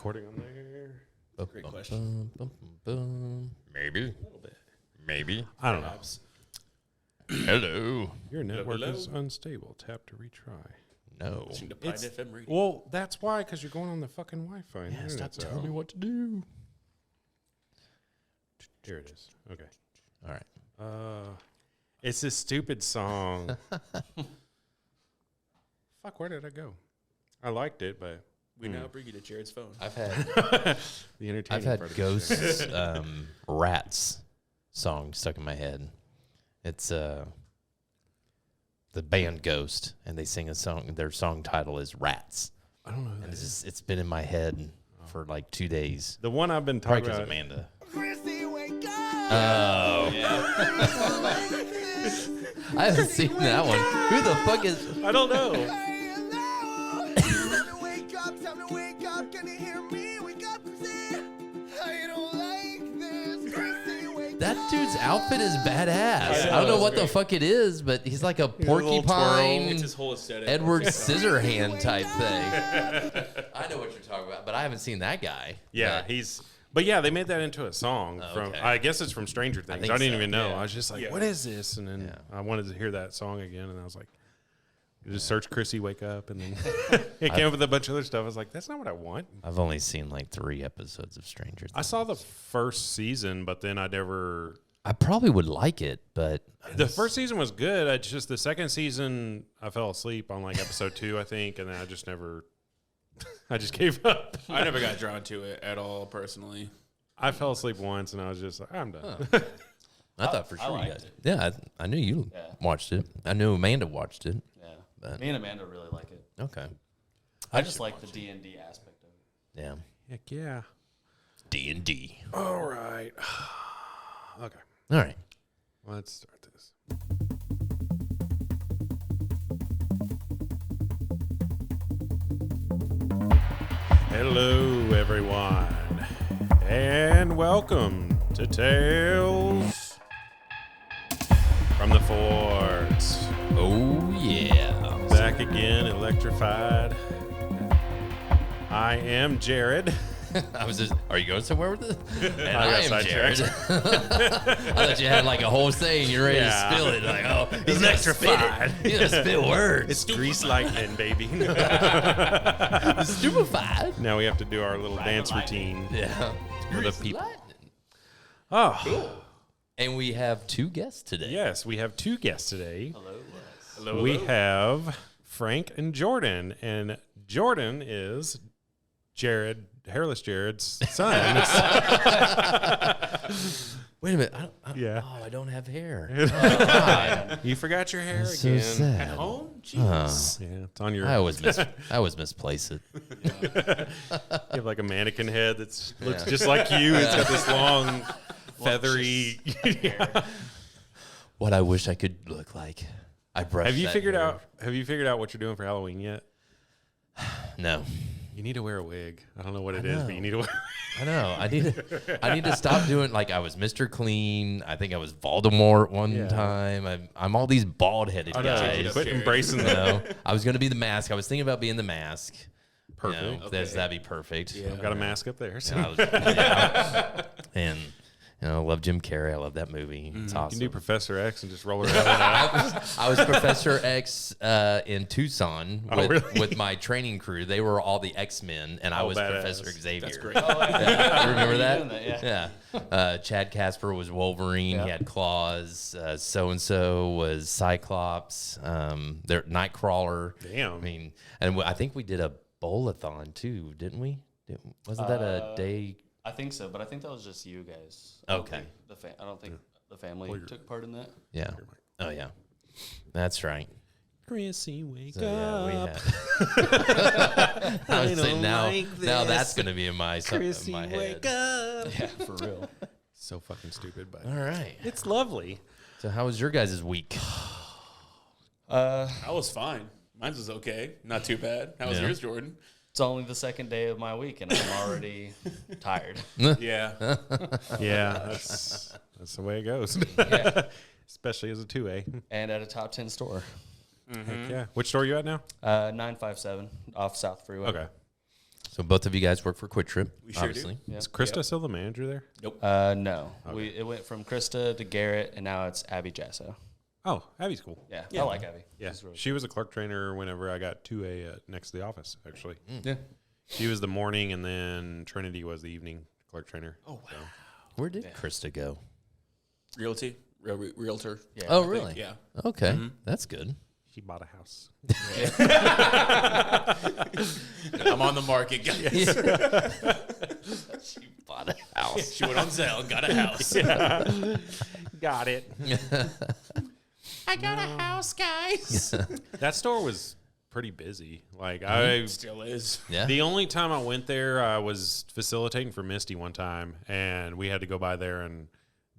recording on there? Great question. Maybe. A little bit. Maybe. I don't know. Hello. Your network Hello? is unstable. Tap to retry. No. Listen to Pride FM radio. Well, that's why, because you're going on the fucking Wi-Fi. Yeah, stop telling me what to do. Here it is. Okay. All right. It's this stupid song. Fuck, where did I go? I liked it, but We now bring you to Jared's phone. I've had the entertaining I've part had of Ghosts Rats song stuck in my head. It's the band Ghost, and they sing a song. Their song title is Rats. I don't know. Who that And is. it's been in my head for like 2 days. The one I've been Probably talking because about. Amanda. Chrissy, wake up! Oh, I haven't seen that one. Who the fuck is? I don't know. Hey, hello! Time to wake up, can you hear me? Wake up, Chrissy! I don't like this, Chrissy, wake That up! dude's outfit is badass. Yeah, I don't know it's what the great. fuck it is, but he's like a a little porcupine, It's his whole aesthetic. Edward Scissorhand type thing. I know what you're talking about, but I haven't seen that guy. Yeah, But yeah, they made that into a song from. okay. I guess it's from Stranger Things. I, think didn't so, even know. yeah. I was just like, Yeah. "What is this?" And then Yeah. I wanted to hear that song again, and I was like, "Just search Chrissy, wake up," and then it came up with a bunch of other stuff. I was like, "That's not what I want." I've only seen like 3 episodes of Stranger Things. I saw the first season, but then I never. I probably would like it, but The first season was good. I just the second season, I fell asleep on like episode 2, I think, and then I just never. I just gave up. I never got drawn to it at all, personally. I fell asleep once, and I was just like, "I'm done." I thought for I sure you liked guys. it. Yeah, I knew you Yeah. watched it. I knew Amanda watched it. Yeah, But- me and Amanda really like it. Okay. I just like the D&D aspect of it. Yeah. Heck yeah. D&D. All right. Okay. All right. Let's start this. Hello, everyone, and welcome to Tales from the Forts. Oh yeah. Back again, electrified. I am Jared. I was just. Are you going somewhere with this? And I got I am Jared. I thought you had like a whole saying. You're ready Yeah. to spill it. Like, oh, he's electrified. He's gonna spit words. It's grease lightning, baby. stupefied. Now we have to do our little dance routine Yeah. for the Grease people. lightning. Oh, And we have 2 guests today. yes, we have 2 guests today. Hello, We hello. have Frank and Jordan, and Jordan is Hairless Jared's son. Wait a minute. Yeah. Oh, I don't have hair. You forgot your hair That's so again sad. at home. Jeez. Yeah, it's on your. I always misplace it. You have like a mannequin head that looks just like you. It's got this long, feathery. What I wish I could look like. I brushed. Have you that figured hair. out? Have you figured out what you're doing for Halloween yet? No. You need to wear a wig. I don't know what it is, but you need to wear. I know. I need to stop doing like I was Mr. Clean. I think I was Voldemort one Yeah. time. I'm all these bald headed I know. guys. Quit Jared. embracing You that. know, I was gonna be the mask. I was thinking about being the mask. Perfect. You know, that'd be perfect. Yeah. I've got a mask up there. So. And I was, yeah. And you know, I love Jim Carrey. I love that movie. It's You can awesome. do Professor X and just roll around. I was Professor X in Tucson Oh, really? with my training crew. They were all the X-Men, and I Oh, was badass. Professor Xavier. That's great. Yeah, you remember that? doing that, Yeah. Chad Casper was Wolverine. Yeah. He had claws. So-and-so was Cyclops. They're Nightcrawler. Damn. I mean, and I think we did a bowl-a-thon, too, didn't we? Wasn't that a day? I think so, but I think that was just you guys. Okay. I don't think the family took part in that. Yeah. Oh, yeah. That's right. Chrissy, wake So, yeah, we up. had. I was saying don't now, like now this. that's going to be in my, Chrissy, in my head. wake up. Yeah, for real. So fucking stupid, but All right. it's lovely. So how was your guys' week? I was fine. Mine was okay. Not too bad. How was Yeah. yours, Jordan? It's only the second day of my week, and I'm already tired. Yeah. Yeah, that's the way it goes. Especially as a 2A. And at a top 10 store. Heck yeah. Which store are you at now? 957 off South Freeway. Okay. So both of you guys work for Quick Trip, We sure do. obviously. Yeah. Is Krista still the manager there? No. It went from Krista to Garrett, and now it's Abby Jasso. Oh, Abby's cool. Yeah, Yeah. I like Abby. Yeah, She's really she was a clerk trainer whenever I got 2A next to the office, actually. Yeah. She was the morning, and then Trinity was the evening clerk trainer. Oh, wow. Where did Krista go? Realtor. Yeah. Oh, I really? think, yeah. Okay, that's good. She bought a house. I'm on the market, guys. She bought a house. She went on sale and got a house. Got it. I got a house, guys. That store was pretty busy. Like Still is. Yeah. the only time I went there, I was facilitating for Misty one time, and we had to go by there, and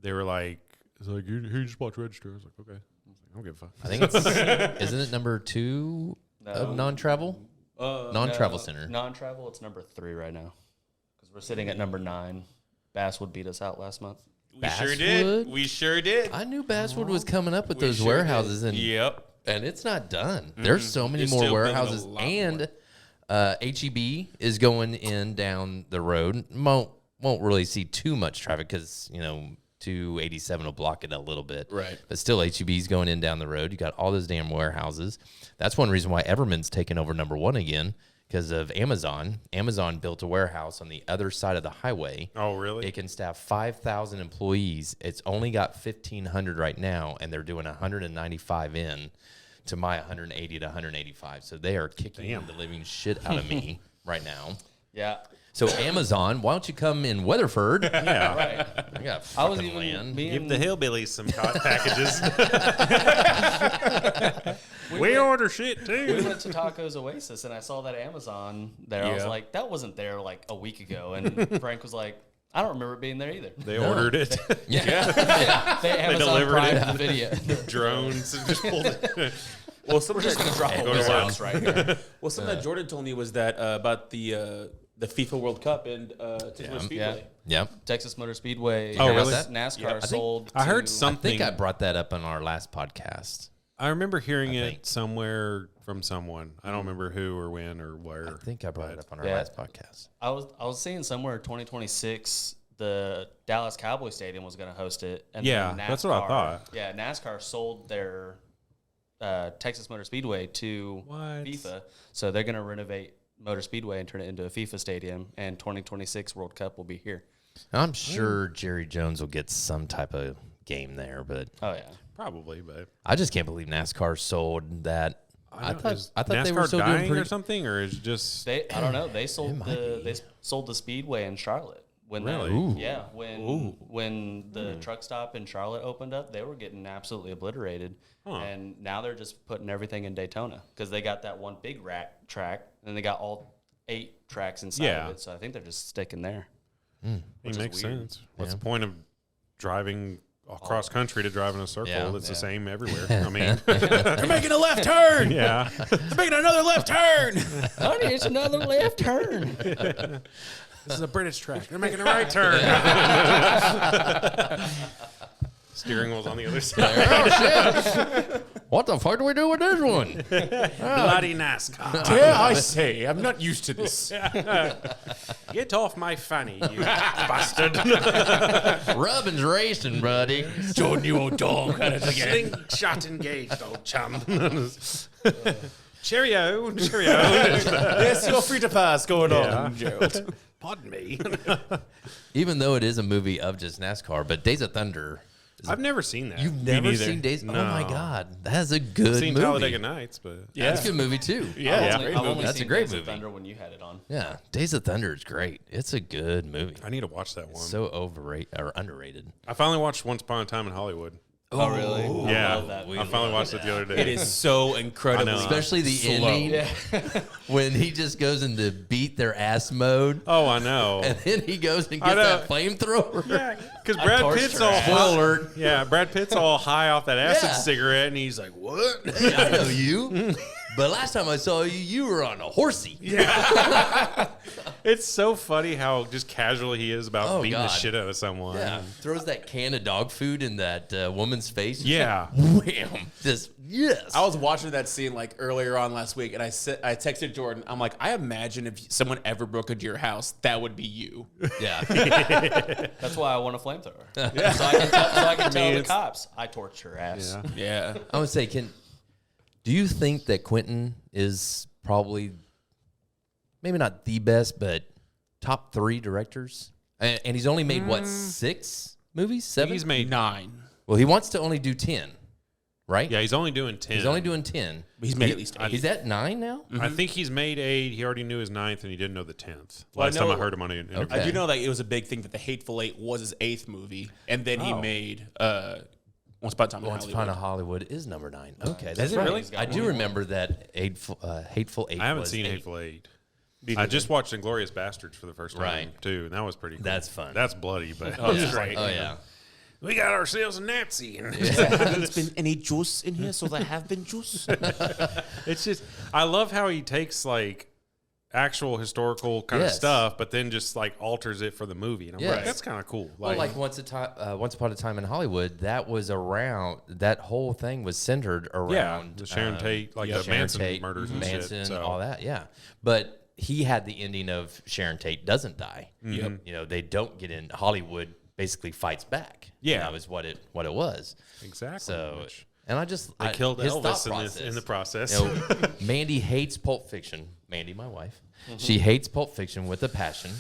they were like, "It's like you just bought register." I was like, "Okay." I was like, I don't give a fuck. I think it's isn't it number 2 of non-travel? Non-travel center. Non-travel, it's number 3 right now. Because we're sitting at number 9. Basswood beat us out last month. We sure did. Basswood? We sure did. I knew Basswood was coming up with We those sure warehouses, did. and Yep. it's not done. There's so many They're more still building a warehouses, lot and HEB is going in down the road. Won't really see too much traffic because 287 will block it a little bit. Right. But still, HEB's going in down the road. You got all those damn warehouses. That's one reason why Everman's taken over number 1 again, because of Amazon. Amazon built a warehouse on the other side of the highway. Oh, really? It can staff 5,000 employees. It's only got 1,500 right now, and they're doing 195 in to my 180 to 185. So they are kicking the living shit out of me right now. Yeah. So Amazon, why don't you come in Weatherford? Yeah. Right. I got I was fucking even land. Give the hillbillies some packages. we order shit We too. went to Tacos Oasis, and I saw that Amazon there. I was Yeah. like, that wasn't there like a week ago. And Frank was like, I don't remember it being there either. They ordered it. They Amazon delivered Prime it. the video. Drones and just pulled it. Well, something Just gonna drop a Go to warehouse right here. Well, something that Jordan told me was that about the FIFA World Cup and Texas Speedway. Yep. Texas Motor Speedway. Oh, really? NASCAR Yeah, I think- sold. I heard to- I something. think I brought that up on our last podcast. I remember hearing I it think. somewhere from someone. I don't remember who or when or where. I think I brought it up on our Yeah. last podcast. I was seeing somewhere 2026 the Dallas Cowboy Stadium was going to host it. And Yeah, then that's what I NASCAR- thought. Yeah, NASCAR sold their Texas Motor Speedway to What? FIFA, so they're going to renovate Motor Speedway and turn it into a FIFA stadium. And 2026 World Cup will be here. I'm sure Jerry Jones will get some type of game there, but Oh yeah, Probably, but I just can't believe NASCAR sold that. I know, thought is they were NASCAR still dying doing pretty. or something, or is it just I don't know. They sold might be. they sold the Speedway in Charlotte. When Really? Ooh. Yeah, when the truck stop in Charlotte opened up, they were getting absolutely obliterated, and now they're just putting everything in Daytona because they got that one big track, and they got all 8 tracks inside Yeah. of it. So I think they're just sticking there. it is makes weird. sense? What's Yeah. the point of driving across country to drive in a circle? Yeah. It's the Yeah. same everywhere. I mean, They're making a left turn. yeah. They're making another left turn. Honey, it's another left turn. This is a British track. They're making a right turn. Steering wheel's on the other side. Oh shit! What the fuck do we do with this one? Bloody NASCAR. Dare I say, I'm not used to this. Get off my fanny, you bastard. Rubbin's racing, buddy. Jordan, you old dog. Slingshot engaged, old chum. Cheerio. Cheerio. Yes, you're free to pass. Going Yeah. on, Gerald. Pardon me. Even though it is a movie of just NASCAR, but Days of Thunder. I've never seen that. You've never neither. seen Days? No. Oh my god, that's a good I've seen movie. Talladega Nights, but That's a good movie too. Yeah, I've only That's a seen great Days of movie. Thunder when you had it on. Yeah, Days of Thunder is great. It's a good movie. I need to watch that one. So overrated or underrated. I finally watched Once Upon a Time in Hollywood. Oh, really? Yeah, I love that movie. I finally watched it the other day. It is so incredibly, I know. Especially the slow. ending Yeah. when he just goes into beat their ass mode, Oh, I know. and then he goes and I gets know. that flamethrower. Yeah, because Brad torched Pitt's her all ass. Spoiler alert. Yeah, Brad Pitt's all high off that acid Yeah. cigarette, and he's like, "What?" I know you. But last time I saw you, you were on a horsey. It's so funny how just casual he is about Oh, beating the God. shit out of someone. Yeah, throws that can of dog food in that woman's face. Yeah. Wham! Just yes. I was watching that scene like earlier on last week, and I texted Jordan. I'm like, I imagine if someone ever broke into your house, that would be you. Yeah. That's why I want a flamethrower. So I can tell the cops I torched her ass. Yeah. Yeah. I would say, do you think that Quentin is probably maybe not the best, but top 3 directors? And he's only made what, 6 movies? 7? He's made 9. Well, he wants to only do 10, right? Yeah, he's only doing 10. He's only doing 10. He's made at least 8. He's at 9 now? I think he's made 8. He already knew his 9th, and he didn't know the 10th. Last Well, I time I know- heard him on an interview. Okay. I do know that it was a big thing that The Hateful Eight was his 8th movie, and then he made Once Upon a Time in Once Hollywood. Upon a Hollywood is number 9. Okay, Is that's it right. really? I do remember that Hateful Eight. I haven't was seen 8. Hateful Eight. I just watched Inglourious Bastards for the first time, Right. too, and that was pretty cool. That's fun. That's bloody, but Oh, it's yeah. just like, Oh yeah. we got ourselves a Nazi. And Haven't been any juice in here, so there have been juice. it's just, I love how he takes, like, actual historical kind of Yes. stuff, but then just, like, alters it for the movie. And I'm Yes. like, that's kind of cool. Well, like Once Upon a Time in Hollywood, that was around. That whole thing was centered around yeah, the Sharon Tate, like the Sharon Manson Tate, murders and Manson, shit. So. all that. Yeah, but he had the ending of Sharon Tate doesn't die. Yep. You know, they don't get in. Hollywood basically fights back. Yeah. that was what it was. Exactly. So, Which- and I just They killed his Elvis thought in the process. You know, Mandy hates Pulp Fiction. Mandy, my wife, she hates Pulp Fiction with a passion.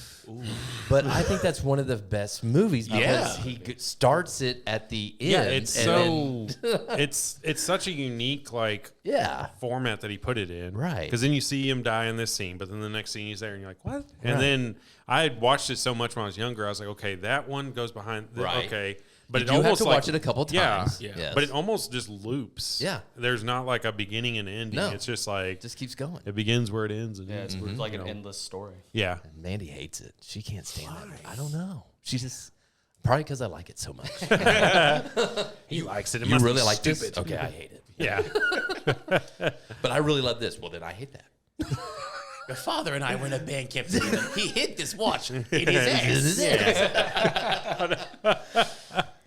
But I think that's one of the best movies because he starts it at the end. Yeah, it's and so it's such a unique like yeah. format that he put it in, Right. Because then you see him die in this scene, but then the next scene he's there, and you're like, what? And Right. then I had watched it so much when I was younger, I was like, okay, that one goes behind, Right. okay, but You it do have almost to like, watch it a couple times. yeah, Yes. but it almost just loops. Yeah. There's not like a beginning and ending. No. It's just like Just keeps going. it begins where it ends. And, Yeah, it's like an endless story. yeah. Mandy hates it. She can't stand it. I don't know. She just probably because I like it so much. He likes it. It You must really be like stupid. this? Okay, I hate it. Yeah. But I really love this. Well, then I hate that. Your father and I were in a band camp together. He hid this watch in his ass.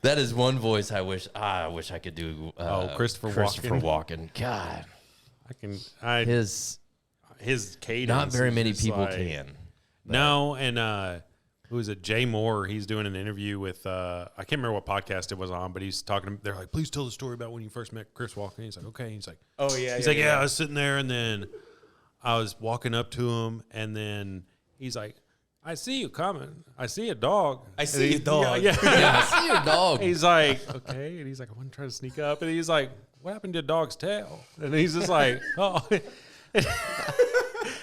That is one voice I wish I could do. Christopher Walken. God, his cadence. not very is many just people like- can. No, and who is it? Jay Moore. He's doing an interview with I can't remember what podcast it was on, but he's talking. They're like, please tell the story about when you first met Chris Walken. He's like, okay. He's like, Oh, yeah. He's like, yeah, I was sitting there, and then I was walking up to him, and then he's like, I see you coming. I see a dog. I And see he- a dog. Yeah. Yeah, I see your dog. He's like, okay. And he's like, I want to try to sneak up. And he's like, what happened to a dog's tail? And he's just like, oh.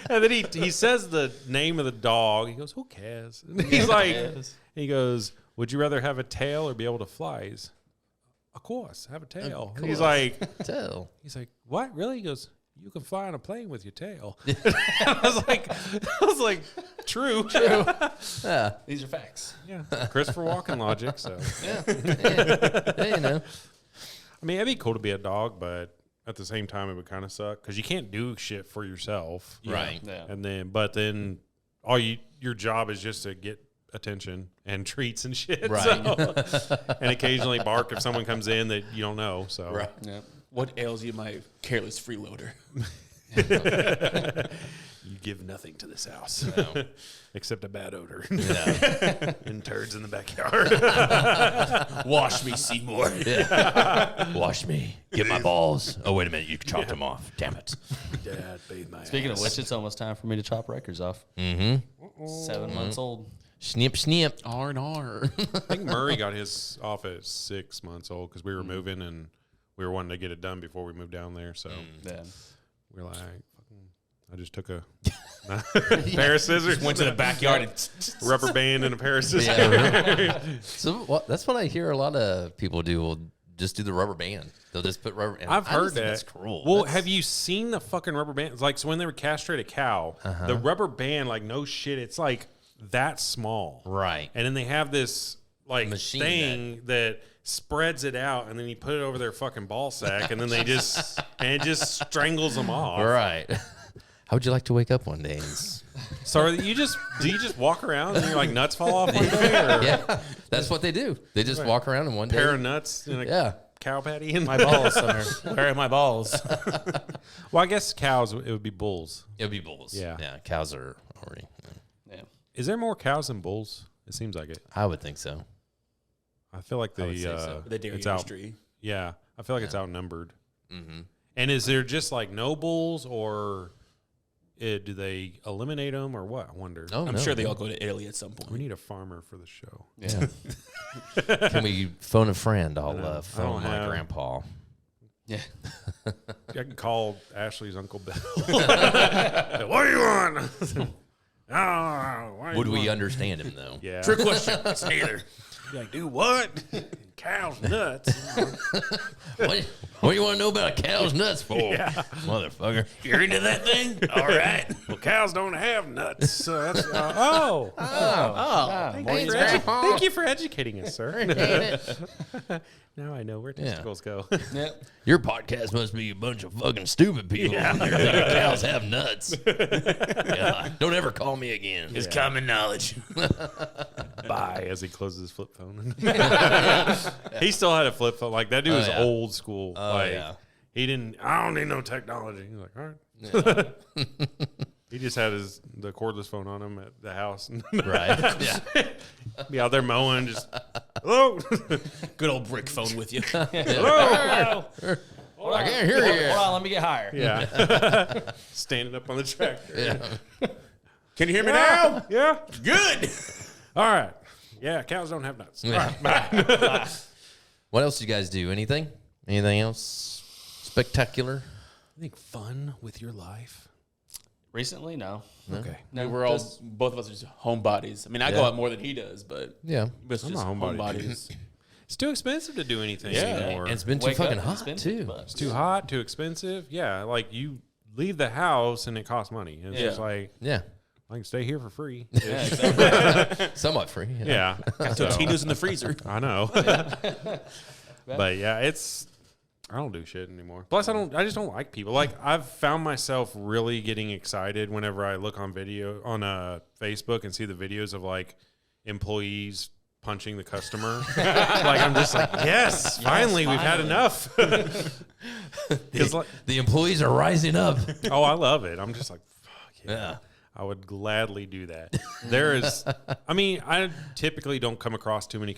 And then he says the name of the dog. He goes, who cares? And he's like, he goes, would you rather have a tail or be able to fly? He's, of course, have a tail. And he's like, he's like, what? Really? He goes, you can fly on a plane with your tail. I was like, true. Yeah, These are facts. Yeah, Christopher Walken logic. So yeah, you know. I mean, it'd be cool to be a dog, but at the same time, it would kind of suck because you can't do shit for yourself, Right. Yeah. And then, your job is just to get attention and treats and shit, Right. so- and occasionally bark if someone comes in that you don't know. So, Right. Yeah. What ails you, my careless freeloader? you give nothing to this house No. except a bad odor Yeah. and turds in the backyard. Wash me, Seymour. Wash me. Get my balls. Oh, wait a minute. You chopped them off. Damn it. Dad, bathe my Speaking of ass. which, it's almost time for me to chop records off. Mm-hmm. 7 months old. Snip, snip. R&R. I think Murray got his off at 6 months old because we were moving and we were wanting to get it done before we moved down there. So Yeah. we're like, I just took a pair of scissors, Went to the backyard and rubber band, and a pair of scissors. So that's what I hear a lot of people do. Will just do the rubber band. They'll just put rubber. And I've I heard just think that. That's cruel. Well, That's- have you seen the fucking rubber band? Like, so when they would castrate a cow, the rubber band, like, no shit, it's like that small. right. And then they have this like Machine thing that spreads it out, and then you put it over their fucking ball sack, and then they just and it just strangles them off. Right. How would you like to wake up one day? So do you just walk around and your like nuts fall off one day? Or Yeah, that's what they do. They just walk around and one day. pair of nuts in a cow patty in My balls, Summer. Where are my balls? Well, I guess cows. It would be bulls. It would be bulls. Yeah. Yeah. Cows are already. Yeah. Is there more cows than bulls? It seems like it. I would think so. I feel like I would say so. The dairy it's industry. Yeah, I feel like it's outnumbered. Mm-hmm. And is there just like no bulls, or do they eliminate them, or what? I wonder. Oh, I'm no, sure they no. all go to Italy at some point. We need a farmer for the show. Yeah. Can we phone a friend? I'll I phone don't my have- grandpa. Yeah. I can call Ashley's Uncle Bill. What do you want? Would we understand him though? Yeah. Trick question. It's neither. Be like, do what? Cow's nuts. What do you want to know about a cow's nuts for? Motherfucker. You're into that thing? All right. Well, cows don't have nuts. So that's, thank you for educating us, sir. Now I know where testicles go. Yep. Your podcast must be a bunch of fucking stupid people. Cows have nuts. God, don't ever call me again. It's common knowledge. Bye, as he closes his flip phone. He still had a flip phone. Like, that dude was yeah. old school. Like, yeah. he didn't, I don't need no technology. He's like, all right. He just had the cordless phone on him at the house. Right. Yeah. Be out there mowing, just, hello. Good old brick phone with you. Hello. I can't hear you. Hold on, let me get higher. Yeah. Standing up on the tractor. Yeah. Can you hear me now? Yeah. Good. All right. Yeah, cows don't have nuts. All Yeah. right, bye. What else you guys do? Anything? Anything else spectacular? I think fun with your life. Recently, no. Okay. No, We're all, just- both of us are just homebodies. I mean, I go Yeah. out more than he does, but Yeah. it's I'm just a homebody. homebodies. It's too expensive to do anything Yeah. anymore. And it's been too Wake fucking up, hot spend too. $50. It's too hot, too expensive. Yeah, like you leave the house and it costs money. It's just Yeah. like, Yeah. I can stay here for free. Yeah, exactly. Somewhat free. Yeah. Got So, Totino's in the freezer. I know. But yeah, I don't do shit anymore. Plus, I just don't like people. Like, I've found myself really getting excited whenever I look on video on Facebook and see the videos of like employees punching the customer. Like, I'm just like, yes, finally, we've had enough. 'Cause, like, The employees are rising up. oh, I love it. I'm just like, fuck yeah. Yeah. I would gladly do that. There is, I mean, I typically don't come across too many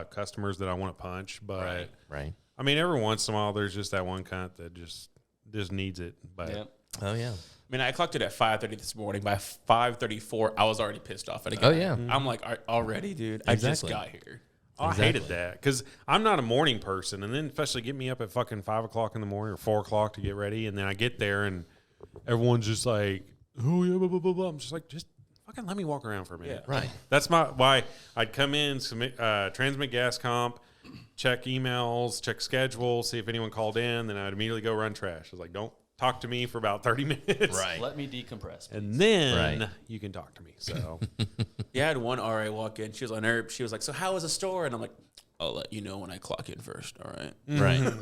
customers that I want to punch, but Right. I mean, every once in a while, there's just that one cunt that just needs it. But Yep. Oh yeah. I mean, I clocked it at 5:30 this morning. By 5:34, I was already pissed off at a guy. Oh, yeah. I'm like, already, dude. Exactly. I just got here. I hated that because I'm not a morning person, and then especially get me up at fucking 5 o'clock in the morning or 4 o'clock to get ready, and then I get there and everyone's just like, oh yeah, blah blah blah blah. I'm just like, just fucking let me walk around for a minute. Yeah. Right. That's why I'd come in, submit, transmit gas comp, check emails, check schedule, see if anyone called in, then I'd immediately go run trash. I was like, don't talk to me for about 30 minutes. Right. Let me decompress. And then Right. you can talk to me. So Yeah, I had one RA walk in. She was on herb. She was like, so how was the store? And I'm like, I'll let you know when I clock in first. All right. Right.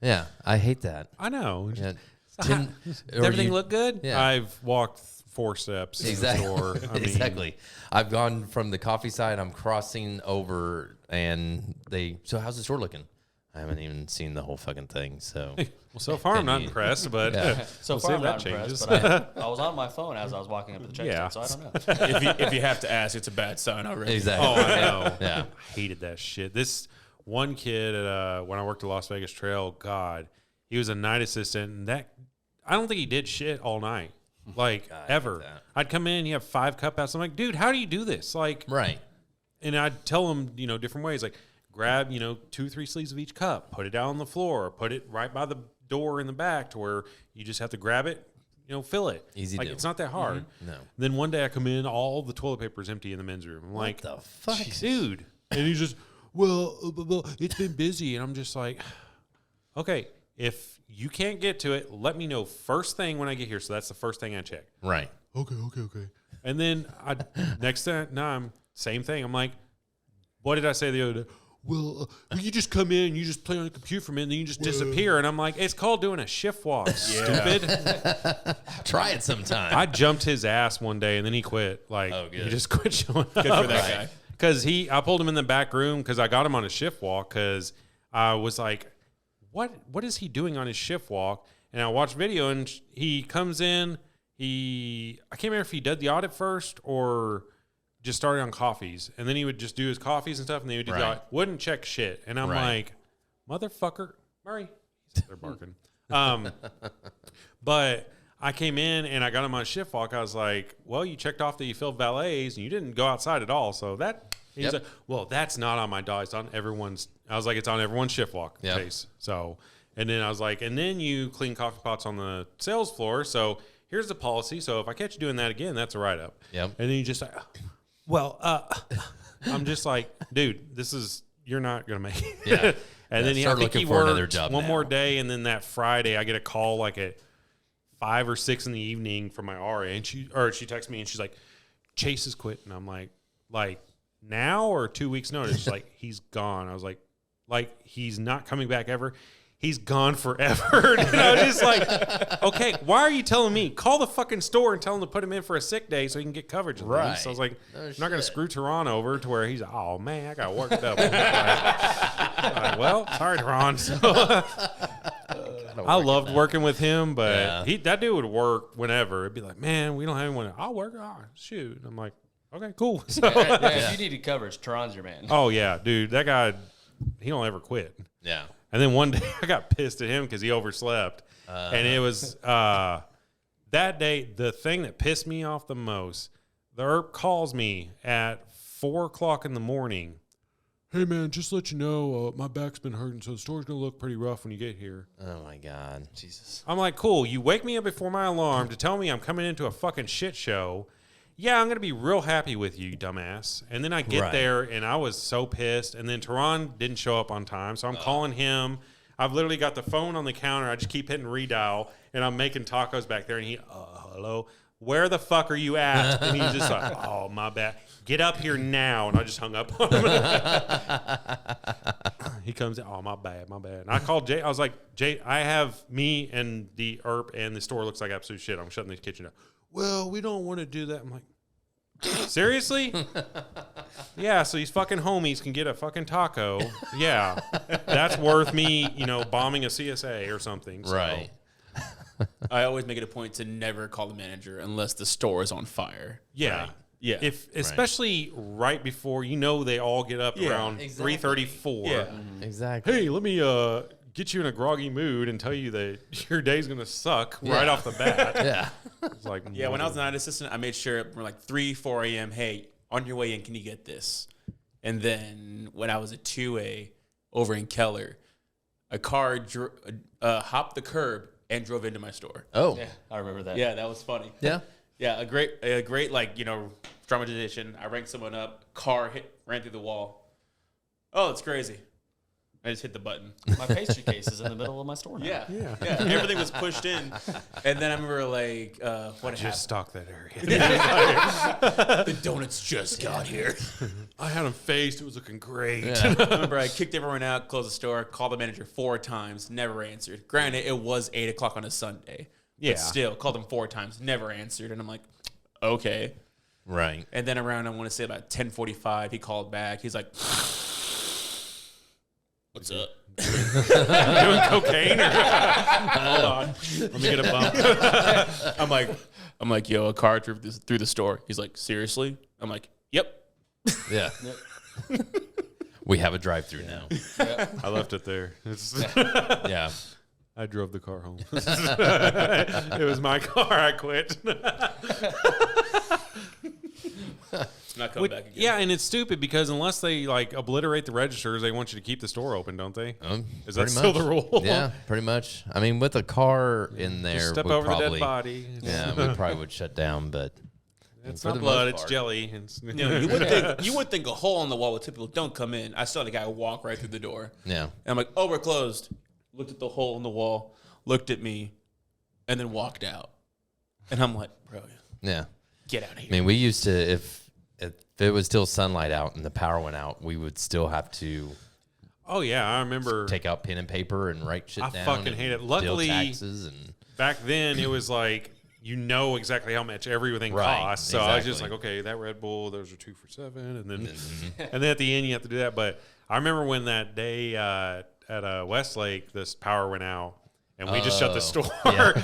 Yeah. I hate that. I know. Yeah. Does everything look good? Yeah. I've walked 4 steps Exactly. to the store. I mean, Exactly. I've gone from the coffee side. I'm crossing over, and so how's the store looking? I haven't even seen the whole fucking thing. So Well, so far I'm not impressed, but Yeah. So we'll far, see I'm if not that impressed, changes. but I was on my phone as I was walking up to the check Yeah. so I don't know. if you have to ask, it's a bad sign already. exactly. Oh, I know. Yeah. I hated that shit. This one kid at when I worked at Las Vegas Trail, God, he was a night assistant, and I don't think he did shit all night, like God, I hate ever. that. I'd come in, you have 5 cup outs. I'm like, dude, how do you do this? Like, Right. and I'd tell him, different ways, like grab, 2 or 3 sleeves of each cup, put it down on the floor, put it right by the door in the back to where you just have to grab it, fill it. Easy like do. it's not that hard. No. Then one day I come in, all the toilet paper is empty in the men's room. I'm like, the fuck? dude? And he's just, well, it's been busy, and I'm just like, okay, if you can't get to it, let me know first thing when I get here. So that's the first thing I check. Right. Okay. And then next time, same thing. I'm like, what did I say the other day? Well, you just come in, you just play on the computer for a minute, and then you just disappear. And I'm like, it's called doing a shift walk, stupid. Try it sometime. I jumped his ass one day, and then he quit. Like, he just quit showing up. Good for that guy. Because I pulled him in the back room because I got him on a shift walk because I was like, what is he doing on his shift walk? And I watched video, and he comes in. I can't remember if he did the audit first or just started on coffees, and then he would just do his coffees and stuff, and then he would do the audit. Wouldn't check shit. And I'm like, motherfucker, Murray. They're barking. But I came in and I got him on a shift walk. I was like, well, you checked off that you filled valets and you didn't go outside at all. So that he's like, well, that's not on my dog. It's on everyone's. I was like, it's on everyone's shift walk case. So, and then I was like, and then you clean coffee pots on the sales floor. So here's the policy. So if I catch you doing that again, that's a write up. Yep. And then you just like, well, I'm just like, dude, you're not going to make it. Yeah. And then start I think looking he for another worked job one now. more day. And then that Friday I get a call like at 5 or 6 in the evening from my RA. And she texts me and she's like, Chase has quit. And I'm like now or 2 weeks notice? She's like, he's gone. I was like, he's not coming back ever. He's gone forever. And I was just like, okay, why are you telling me? Call the fucking store and tell him to put him in for a sick day so he can get coverage. Right. So I was like, No I'm not going to shit. screw Teron over to where he's, oh, man, I got worked up. Like, well, sorry, Teron. So, I loved working with him, but that dude would work whenever. It'd be like, man, we don't have anyone. I'll work. Oh, shoot. I'm like, okay, cool. So, If you needed coverage, Teron's your man. oh, yeah, dude, that guy, he don't ever quit. Yeah. And then one day I got pissed at him because he overslept. And it was that day, the thing that pissed me off the most, the ERP calls me at 4 o'clock in the morning. Hey, man, just to let you know, my back's been hurting, so the store's going to look pretty rough when you get here. Oh, my God. Jesus. I'm like, cool. You wake me up before my alarm to tell me I'm coming into a fucking shit show. Yeah, I'm going to be real happy with you, dumbass. And then I get there, and I was so pissed. And then Teron didn't show up on time, so I'm calling him. I've literally got the phone on the counter. I just keep hitting redial, and I'm making tacos back there. And he, hello? Where the fuck are you at? And he's just like, oh, my bad. Get up here now. And I just hung up on him. He comes in, oh, my bad. And I called Jay. I was like, Jay, I have me and the ERP, and the store looks like absolute shit. I'm shutting the kitchen down. Well, we don't want to do that. I'm like, seriously? Yeah, so these fucking homies can get a fucking taco. Yeah, that's worth me, bombing a CSA or something. So. Right. I always make it a point to never call the manager unless the store is on fire. Yeah. Right. Yeah. Especially right before, they all get up around exactly. 3:34. Yeah. Exactly. Hey, let me get you in a groggy mood and tell you that your day's going to suck right off the bat. Yeah. It's like, Yeah, when I was an night assistant, I made sure we're like 3, 4 a.m. Hey, on your way in, can you get this? And then when I was at 2A over in Keller, a car hopped the curb and drove into my store. Oh. Yeah, I remember that. Yeah, that was funny. Yeah. Yeah, a great dramatization. I rang someone up, car ran through the wall. Oh, it's crazy. I just hit the button. My pastry case is in the middle of my store now. Yeah. Everything was pushed in, and then I remember what just stock that area. the donuts just got here. I had them faced. It was looking great. Yeah. I remember I kicked everyone out, closed the store, called the manager 4 times, never answered. Granted, it was 8 o'clock on a Sunday. Yeah. But still, called him 4 times, never answered, and I'm like, okay. Right. And then around, I want to say about 10:45, he called back. He's like, what's up? Doing cocaine? Or hold on, let me get a bump. I'm like, yo, a car drove through the store. He's like, seriously? I'm like, yep. Yeah. We have a drive-through now. I left it there. Yeah. I drove the car home. It was my car. I quit. Not coming back again. Yeah, and it's stupid because unless they obliterate the registers, they want you to keep the store open, don't they? Is that Pretty still much. the rule? Yeah, pretty much. I mean, with a car in there, Just step we over probably, the dead body. Yeah, we probably would shut down, but It's for not the blood, most it's part. jelly. You would think a hole in the wall with 2 people don't come in. I saw the guy walk right through the door. yeah. And I'm like, oh, we're closed. Looked at the hole in the wall, looked at me, and then walked out. And I'm like, bro, Yeah. get out of here. I mean, we used to, if if it was still sunlight out and the power went out, we would still have to Oh yeah, I remember. take out pen and paper and write shit I down. fucking and hate it. deal Luckily, taxes and back then it was like you know exactly how much everything Right, costs. So I was just exactly. like, okay, that Red Bull, those are 2 for $7, and then and then at the end you have to do that. But I remember when that day at Westlake, this power went out. And we just shut the store.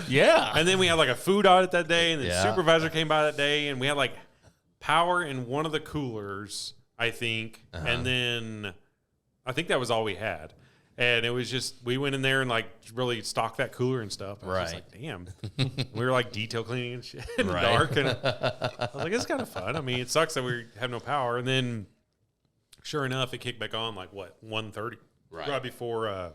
Yeah. And then we had like a food audit that day, and the Yeah. supervisor came by that day, and we had like power in one of the coolers, I think. And then I think that was all we had. And it was just, we went in there and like really stocked that cooler and stuff. I was just Right. like, damn. We were like detail cleaning and shit in the Right. dark. And I was like, it's kind of fun. I mean, it sucks that we have no power. And then sure enough, it kicked back on like what, 1:30? Right before, I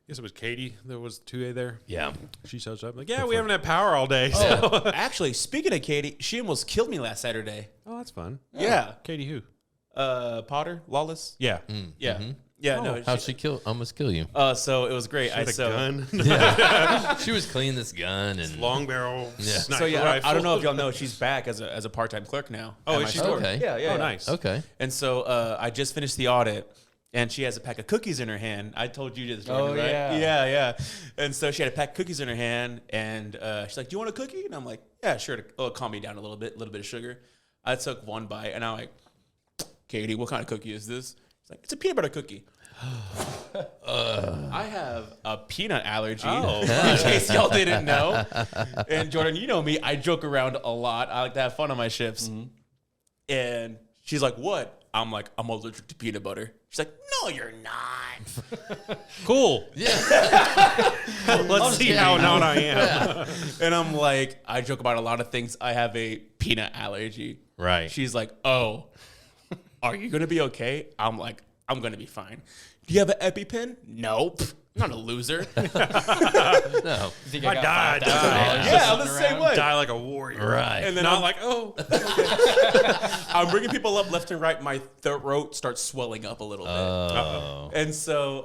guess it was Katie that was 2A there. yeah. She shows up like, yeah, we haven't had power all day. So. Actually, speaking of Katie, she almost killed me last Saturday. Oh, that's fun. Yeah. Katie who? Potter, Lawless. Yeah. Yeah. Yeah. No. How'd she almost kill you? So it was great. With a so, gun. She was cleaning this gun and Long barrel sniper So yeah, rifle. I don't know if y'all know, she's back as a part-time clerk now. Oh, at is my she? store. Okay. Yeah, yeah. Oh, yeah. nice. okay. And so I just finished the audit, and she has a pack of cookies in her hand. I told you this, Jordan, right? Yeah. And so she had a pack of cookies in her hand, and she's like, "Do you want a cookie?" And I'm like, "Yeah, sure." To calm me down a little bit of sugar. I took one bite, and I'm like, "Katie, what kind of cookie is this?" She's like, "It's a peanut butter cookie." I have a peanut allergy, in case y'all didn't know. And Jordan, you know me, I joke around a lot. I like to have fun on my shifts. And she's like, "What?" I'm like, "I'm allergic to peanut butter." She's like, "No, you're not." Cool. Yeah. Let's see how not I am. And I'm like, I joke about a lot of things. I have a peanut allergy. Right. She's like, "Oh, are you going to be okay?" I'm like, "I'm going to be fine." "Do you have an EpiPen?" "Nope. I'm not a loser." No. You think I die. Yeah, I'm the same way. Die like a warrior. Right. And then Not I'm like, oh. I'm bringing people up left and right. My throat starts swelling up a little bit. Oh. And so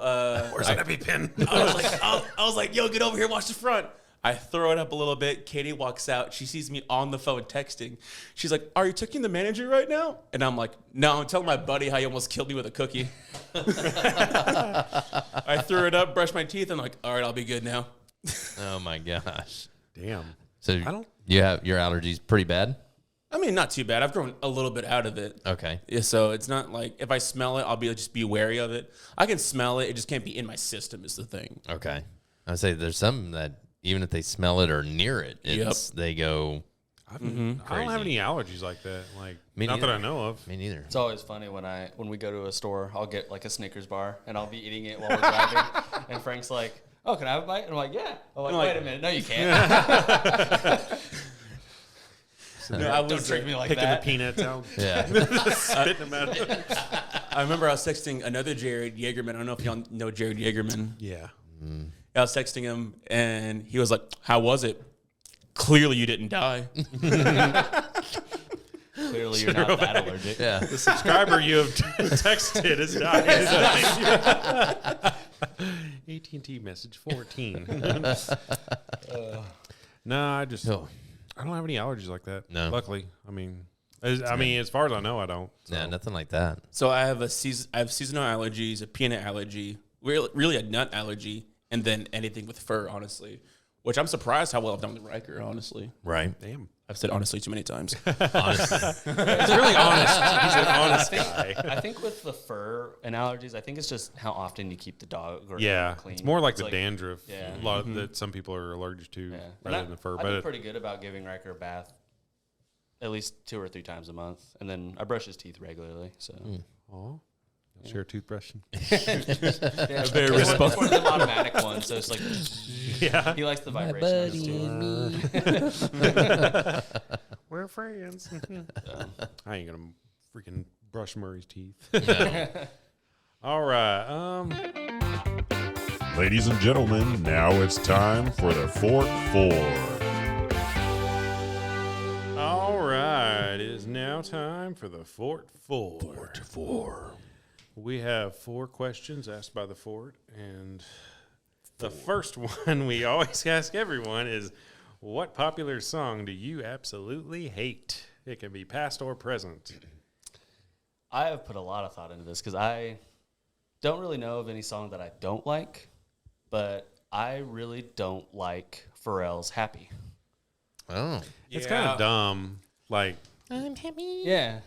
Where's an EpiPen? I was like, "Yo, get over here, watch the front." I throw it up a little bit. Katie walks out. She sees me on the phone texting. She's like, "Are you texting the manager right now?" And I'm like, "No, I'm telling my buddy how he almost killed me with a cookie." I threw it up, brushed my teeth. I'm like, "All right, I'll be good now." Oh my gosh. Damn. So I don't- you have your allergies pretty bad? I mean, not too bad. I've grown a little bit out of it. Okay. Yeah, so it's not like if I smell it, I'll just be wary of it. I can smell it. It just can't be in my system is the thing. Okay. I would say there's some that even if they smell it or near it, they go, I don't have any allergies like that. Like, Me not that neither. I know of. me neither. It's always funny when we go to a store, I'll get like a Snickers bar and I'll be eating it while we're driving. And Frank's like, "Oh, can I have a bite?" And I'm like, "Yeah." I'm like, "Wait a minute. No, you can't." Don't trick me like Picking that. the peanuts out, Yeah. spitting them out. I remember I was texting another Jared Yeagerman. I don't know if y'all know Jared Yeagerman. Yeah. I was texting him, and he was like, "How was it?" "Clearly, you didn't die." Clearly, you're not that allergic. Yeah. The subscriber you have texted is died. AT&T message 14. No, I just Oh. I don't have any allergies like that. No. Luckily, I mean, as far as I know, I don't. So. Yeah, nothing like that. So I have seasonal allergies, a peanut allergy, really a nut allergy, and then anything with fur, honestly. Which I'm surprised how well I've done with Riker, honestly. Right. Damn, I've said honestly too many times. Honestly. he's really honest. He's an honest guy. I think with the fur and allergies, I think it's just how often you keep the dog or Yeah, animal clean. it's more like the dandruff. Yeah. A lot of that some people are allergic to, Yeah. rather than the fur. I've But been pretty good about giving Riker a bath at least 2 or 3 times a month. And then I brush his teeth regularly. So oh, share a toothbrush. yeah, very it's one of them automatic ones. So it's like Yeah, he likes the vibration of his teeth. we're friends. I ain't gonna freaking brush Murray's teeth. No. All right. Ladies and gentlemen, now it's time for the Fort 4. All right. It is now time for the Fort 4. Fort 4. We have 4 questions asked by the Fort, and the first one we always ask everyone is, what popular song do you absolutely hate? It can be past or present. I have put a lot of thought into this because I don't really know of any song that I don't like, but I really don't like Pharrell's Happy. Oh. It's kind of dumb. Like, Yeah.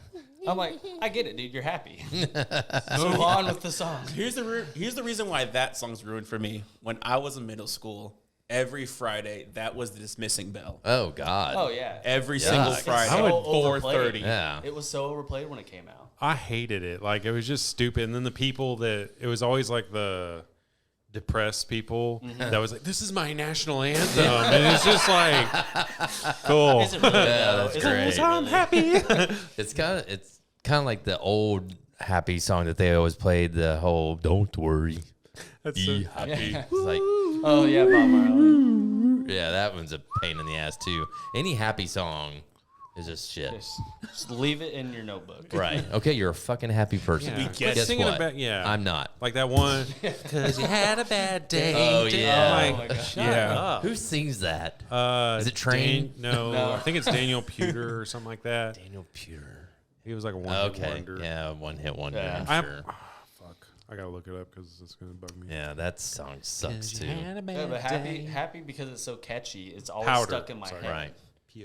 I'm like, I get it, dude. You're happy. Move on with the song. Here's the reason why that song's ruined for me. When I was in middle school, every Friday that was the dismissing bell. Oh God. Oh, yeah. Every single It's Friday so at overplayed. 4:30. Yeah. It was so overplayed when it came out. I hated it. Like, it was just stupid. And then the people that, it was always like the depressed people that was like, this is my national anthem. And it's just like, cool. Is it really? Yeah, though? that's Is it great. really? I'm happy. It's kind of like the old happy song that they always played. The whole "Don't worry, That's be so, happy." Yeah. It's like, Oh, yeah, Bob Marley. yeah, that one's a pain in the ass too. Any happy song is just shit. Just leave it in your notebook. Right. Okay, you're a fucking happy person. Yeah. get Guess singing what? about, yeah. I'm not. like that one. Because you had a bad day. Oh, yeah. Oh, my gosh. Yeah. Who sings that? Is it Train? No, I think it's Daniel Pewter or something like that. Daniel Pewter. He was like a one-hit Okay. wonder. Yeah, one hit wonder. Yeah. I'm sure. Fuck. I gotta look it up because it's gonna bug me. Yeah, that song sucks too. Yeah, but happy because it's so catchy. It's always Powder. stuck in my Sorry. head. Right.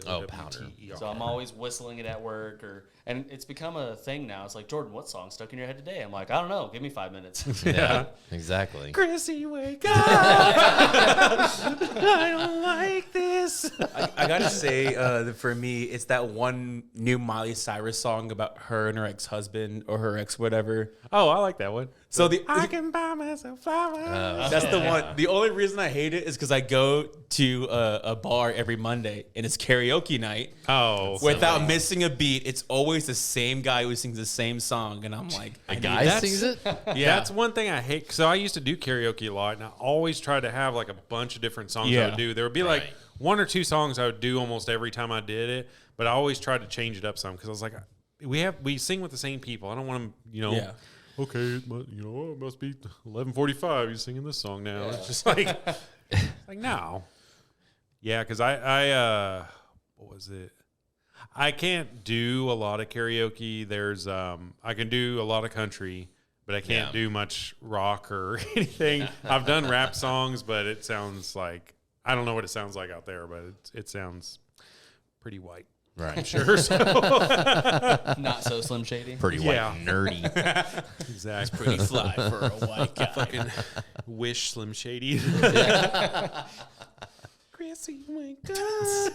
Oh, Powder. So I'm always whistling it at work, and it's become a thing now. It's like, Jordan, what song stuck in your head today? I'm like, I don't know. Give me 5 minutes. Yeah, exactly. Chrissy, wake up! I don't like this. I gotta say, that for me, it's that one new Miley Cyrus song about her and her ex-husband or her ex whatever. Oh, I like that one. So I can buy myself flowers. that's the one. The only reason I hate it is because I go to a bar every Monday and it's karaoke night. Oh, Without missing a beat, it's always the same guy who sings the same song, and I'm like, A guy sings it? yeah, That's one thing I hate. So I used to do karaoke a lot, and I always tried to have like a bunch of different songs I Yeah. would do. There would be like one or two songs I would do almost every time I did it, but I always tried to change it up some because I was like, we sing with the same people. I don't want to, Yeah. Okay, it must be 11:45. You're singing this song now. It's just like, no. Yeah, because I what was it? I can't do a lot of karaoke. There's I can do a lot of country, but I can't do much rock or anything. I've done rap songs, but it sounds like, I don't know what it sounds like out there, but it sounds pretty white. Right. Sure. So. Not so Slim Shady. Pretty white and nerdy. Exactly. pretty fly for a white guy. Fucking Wish Slim Shady. Chrissy, wake up.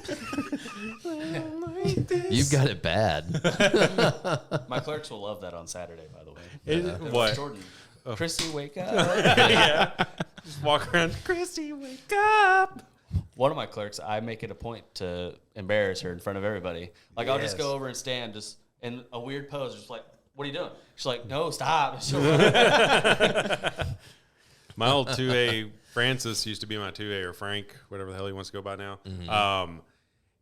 You've got it bad. My clerks will love that on Saturday, by the way. What? Jordan. Chrissy, wake up. Yeah. Just walk around. Chrissy, wake up. One of my clerks, I make it a point to embarrass her in front of everybody. Like, I'll just go over and stand just in a weird pose, just like, what are you doing? She's like, no, stop. My old 2A, Francis used to be my 2A, or Frank, whatever the hell he wants to go by now.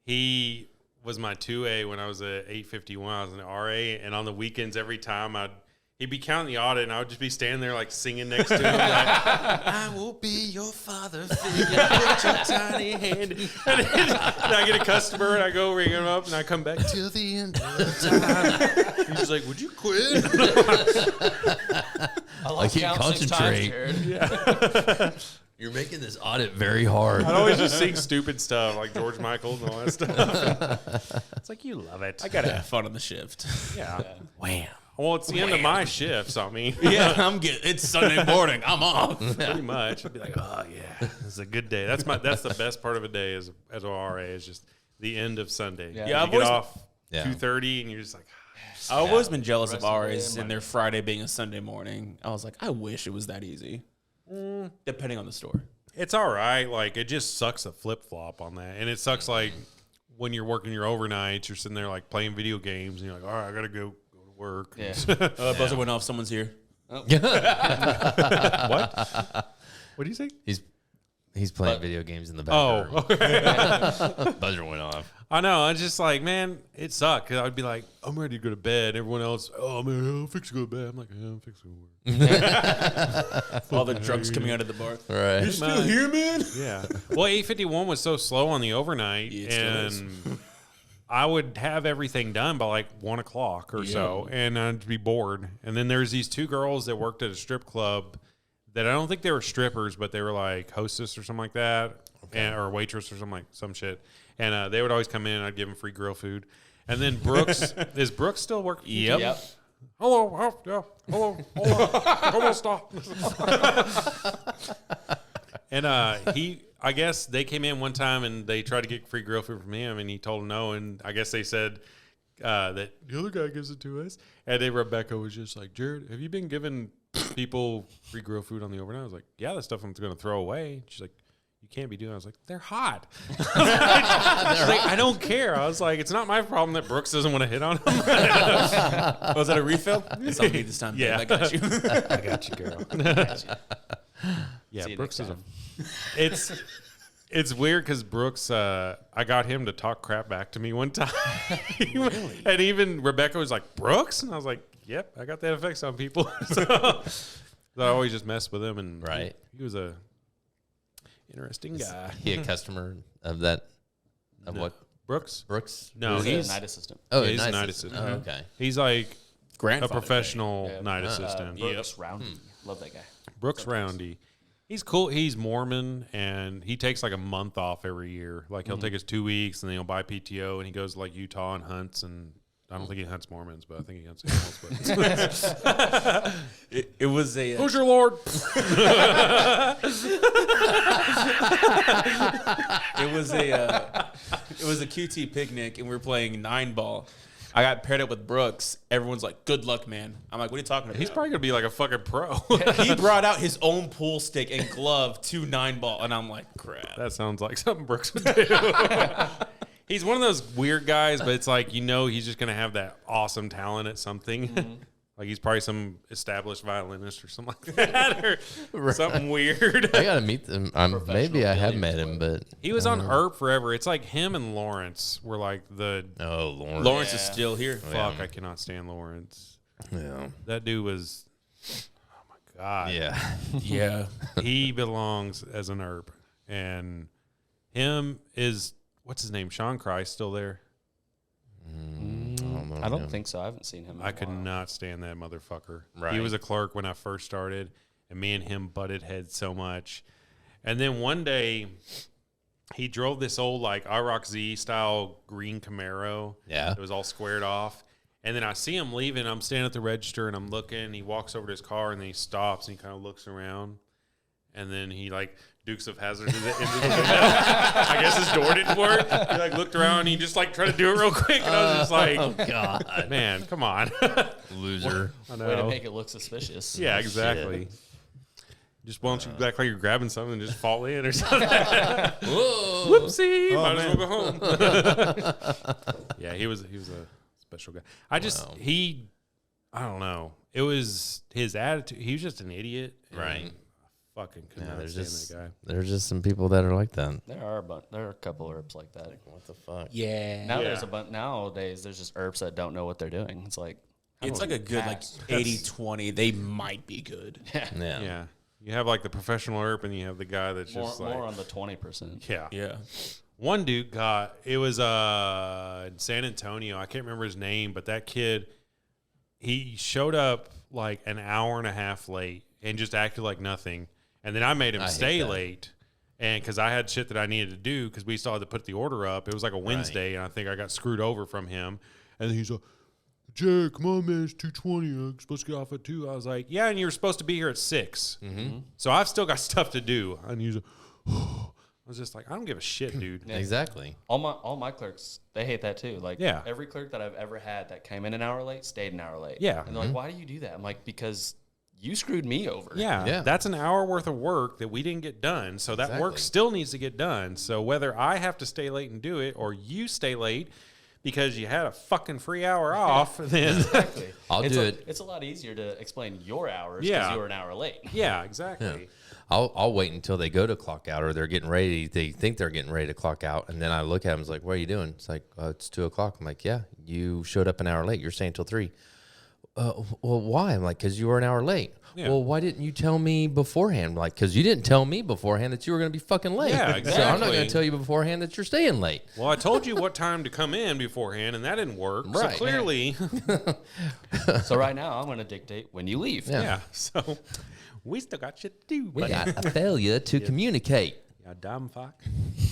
He was my 2A when I was at 851. I was an RA, and on the weekends, every time he'd be counting the audit, and I would just be standing there like singing next to him, like, I will be your father figure, put your tiny hand. And I get a customer, and I go ring him up, and I come back till the end of the time. He's just like, would you quit? I can't concentrate. Jared. You're making this audit very hard. I always just sing stupid stuff like George Michael and all that stuff. It's like, you love it. I gotta have fun on the shift. Yeah. Wham. Well, it's the end of my shift, so I mean, Yeah, I'm good. It's Sunday morning. I'm off. pretty much. I'd be like, oh yeah, it's a good day. That's the best part of a day as a RA is just the end of Sunday. Yeah. Yeah, you I've get always- off Yeah. 2:30 and you're just like, I've always been jealous of Rest of the day RAs and and their Friday being a Sunday morning. I was like, I wish it was that easy. Depending on the store. it's all right. Like, it just sucks a flip flop on that, and it sucks like when you're working your overnights, you're sitting there like playing video games, and you're like, all right, I gotta go to work. Yeah. Buzzer went off. Someone's here. What? What do you say? He's playing video games in the Oh, background. okay. Buzzer went off. I know. I was just like, man, it sucked. 'Cause I'd be like, I'm ready to go to bed. Everyone else, oh man, I'll fix to go to bed. I'm like, yeah, I'm fixing to go to work. All the drunks coming out of the bar. Right. Still here, man? Yeah. Well, 851 was so slow on the overnight, Yeah, it still and I would have everything done by like 1 o'clock or so, and I'd be bored. And then there's these 2 girls that worked at a strip club that I don't think they were strippers, but they were like hostess or something like that, or waitress or something like some shit. And they would always come in, and I'd give them free grill food. And then Brooks, is Brooks still working? Yep. Hello, hello, ¿cómo está? And I guess they came in one time and they tried to get free grill food from him, and he told them no. And I guess they said that the other guy gives it to us. And then Rebecca was just like, Jared, have you been giving people free grill food on the overnight? I was like, yeah, that's stuff I'm going to throw away. She's like, you can't be doing it. I was like, they're hot. She's like, I don't care. I was like, it's not my problem that Brooks doesn't want to hit on him. Was that a refill? It's on me this time. Yeah. Babe. I got you. I got you, girl. Yeah, See you Brooks is next it's weird because Brooks, I got him to talk crap back to me one time. Really? And even Rebecca was like, Brooks? And I was like, yep, I got that effect on people. So I always just mess with him. And Right. he was a interesting guy. He a customer of that? Of No. what? Brooks? Brooks? No, He's he's a night assistant. Oh, he's a a night assistant. assistant. Oh, okay. he's like a Grandfather professional Yeah. night assistant. Brooks Roundy. Love that guy. Brooks Roundy. He's cool. He's Mormon, and he takes like a month off every year. Like he'll take his 2 weeks, and then he'll buy PTO, and he goes to like Utah and hunts. And I don't think he hunts Mormons, but I think he hunts animals. But It was a. who's your lord? It was a QT picnic, and we were playing 9-ball. I got paired up with Brooks. Everyone's like, "Good luck, man." I'm like, "What are you talking about?" He's probably gonna be like a fucking pro. He brought out his own pool stick and glove to 9-ball, and I'm like, "Crap." That sounds like something Brooks would do. He's one of those weird guys, but it's like, he's just going to have that awesome talent at something. Like he's probably some established violinist or something like that, or something weird. I gotta meet them. Maybe I have met him, but He was on ERP forever. It's like him and Lawrence were like the Lawrence. Lawrence is still here. fuck. I cannot stand Lawrence. Yeah. That dude was, oh my god. Yeah. Yeah. He belongs as an ERP, and him is what's his name? Sean Christ still there? I don't think so. I haven't seen him. In I a could while. not stand that motherfucker. Right. He was a clerk when I first started, and me and him butted heads so much. And then one day, he drove this old like IROC Z style green Camaro. Yeah. It was all squared off. And then I see him leaving. I'm standing at the register, and I'm looking. He walks over to his car, and then he stops, and he kind of looks around. And then he like Dukes of Hazzard. I guess his door didn't work. He like looked around and he just like tried to do it real quick. And I was just like, Oh God, man, come on. loser. I Way to know. make it look suspicious. Yeah, exactly. Just why don't you act like you're grabbing something and just fall in or something? Whoopsie. Might as well go home. Yeah, he was a special guy. I don't know. It was his attitude. He was just an idiot. and Right. I fucking could Yeah, not there's stand just that guy. there's just some people that are like that. There are a couple herbs like that. What the fuck? Yeah. Now Yeah. there's a bunch. Nowadays there's just herbs that don't know what they're doing. It's like It's like a good like 80-20. They might be good. Yeah. Yeah. You have like the professional herp and you have the guy that's more, just like, more on the 20%. yeah. Yeah. One dude it was in San Antonio. I can't remember his name, but that kid, he showed up like an hour and a half late and just acted like nothing. And then I made him I hate stay that. late. And because I had shit that I needed to do because we still had to put the order up. It was like a Wednesday, and I think I got screwed over from him. And he's like, Jared, come on, man, it's 2:20. I'm supposed to get off at 2. I was like, yeah, and you were supposed to be here at 6. Mm-hmm. So I've still got stuff to do. And he's like, I was just like, I don't give a shit, dude. Exactly. All my clerks, they hate that too. Like Yeah. every clerk that I've ever had that came in an hour late stayed an hour late. Yeah. And they're like, why do you do that? I'm like, because you screwed me over. Yeah, Yeah. that's an hour worth of work that we didn't get done. So that work Exactly. still needs to get done. So whether I have to stay late and do it or you stay late because you had a fucking free hour off, then Exactly. I'll it's do a- it. It's a lot easier to explain your hours because Yeah. you were an hour late. yeah, exactly. I'll wait until they go to clock out or they're getting ready. They think they're getting ready to clock out, and then I look at them. It's like, "What are you doing?" It's like, "It's 2:00." I'm like, "Yeah, you showed up an hour late. You're staying till 3." well, why? I'm like, because you were an hour late. Yeah. Well, why didn't you tell me beforehand? I'm like, because you didn't tell me beforehand that you were going to be fucking late. Yeah, So I'm not going exactly. to tell you beforehand that you're staying late. Well, I told you what time to come in beforehand, and that didn't work. Right. So clearly, So right now, I'm going to dictate when you leave. Yeah. yeah. So we still got shit to do. We buddy. got a failure to communicate. Yeah, dumb fuck.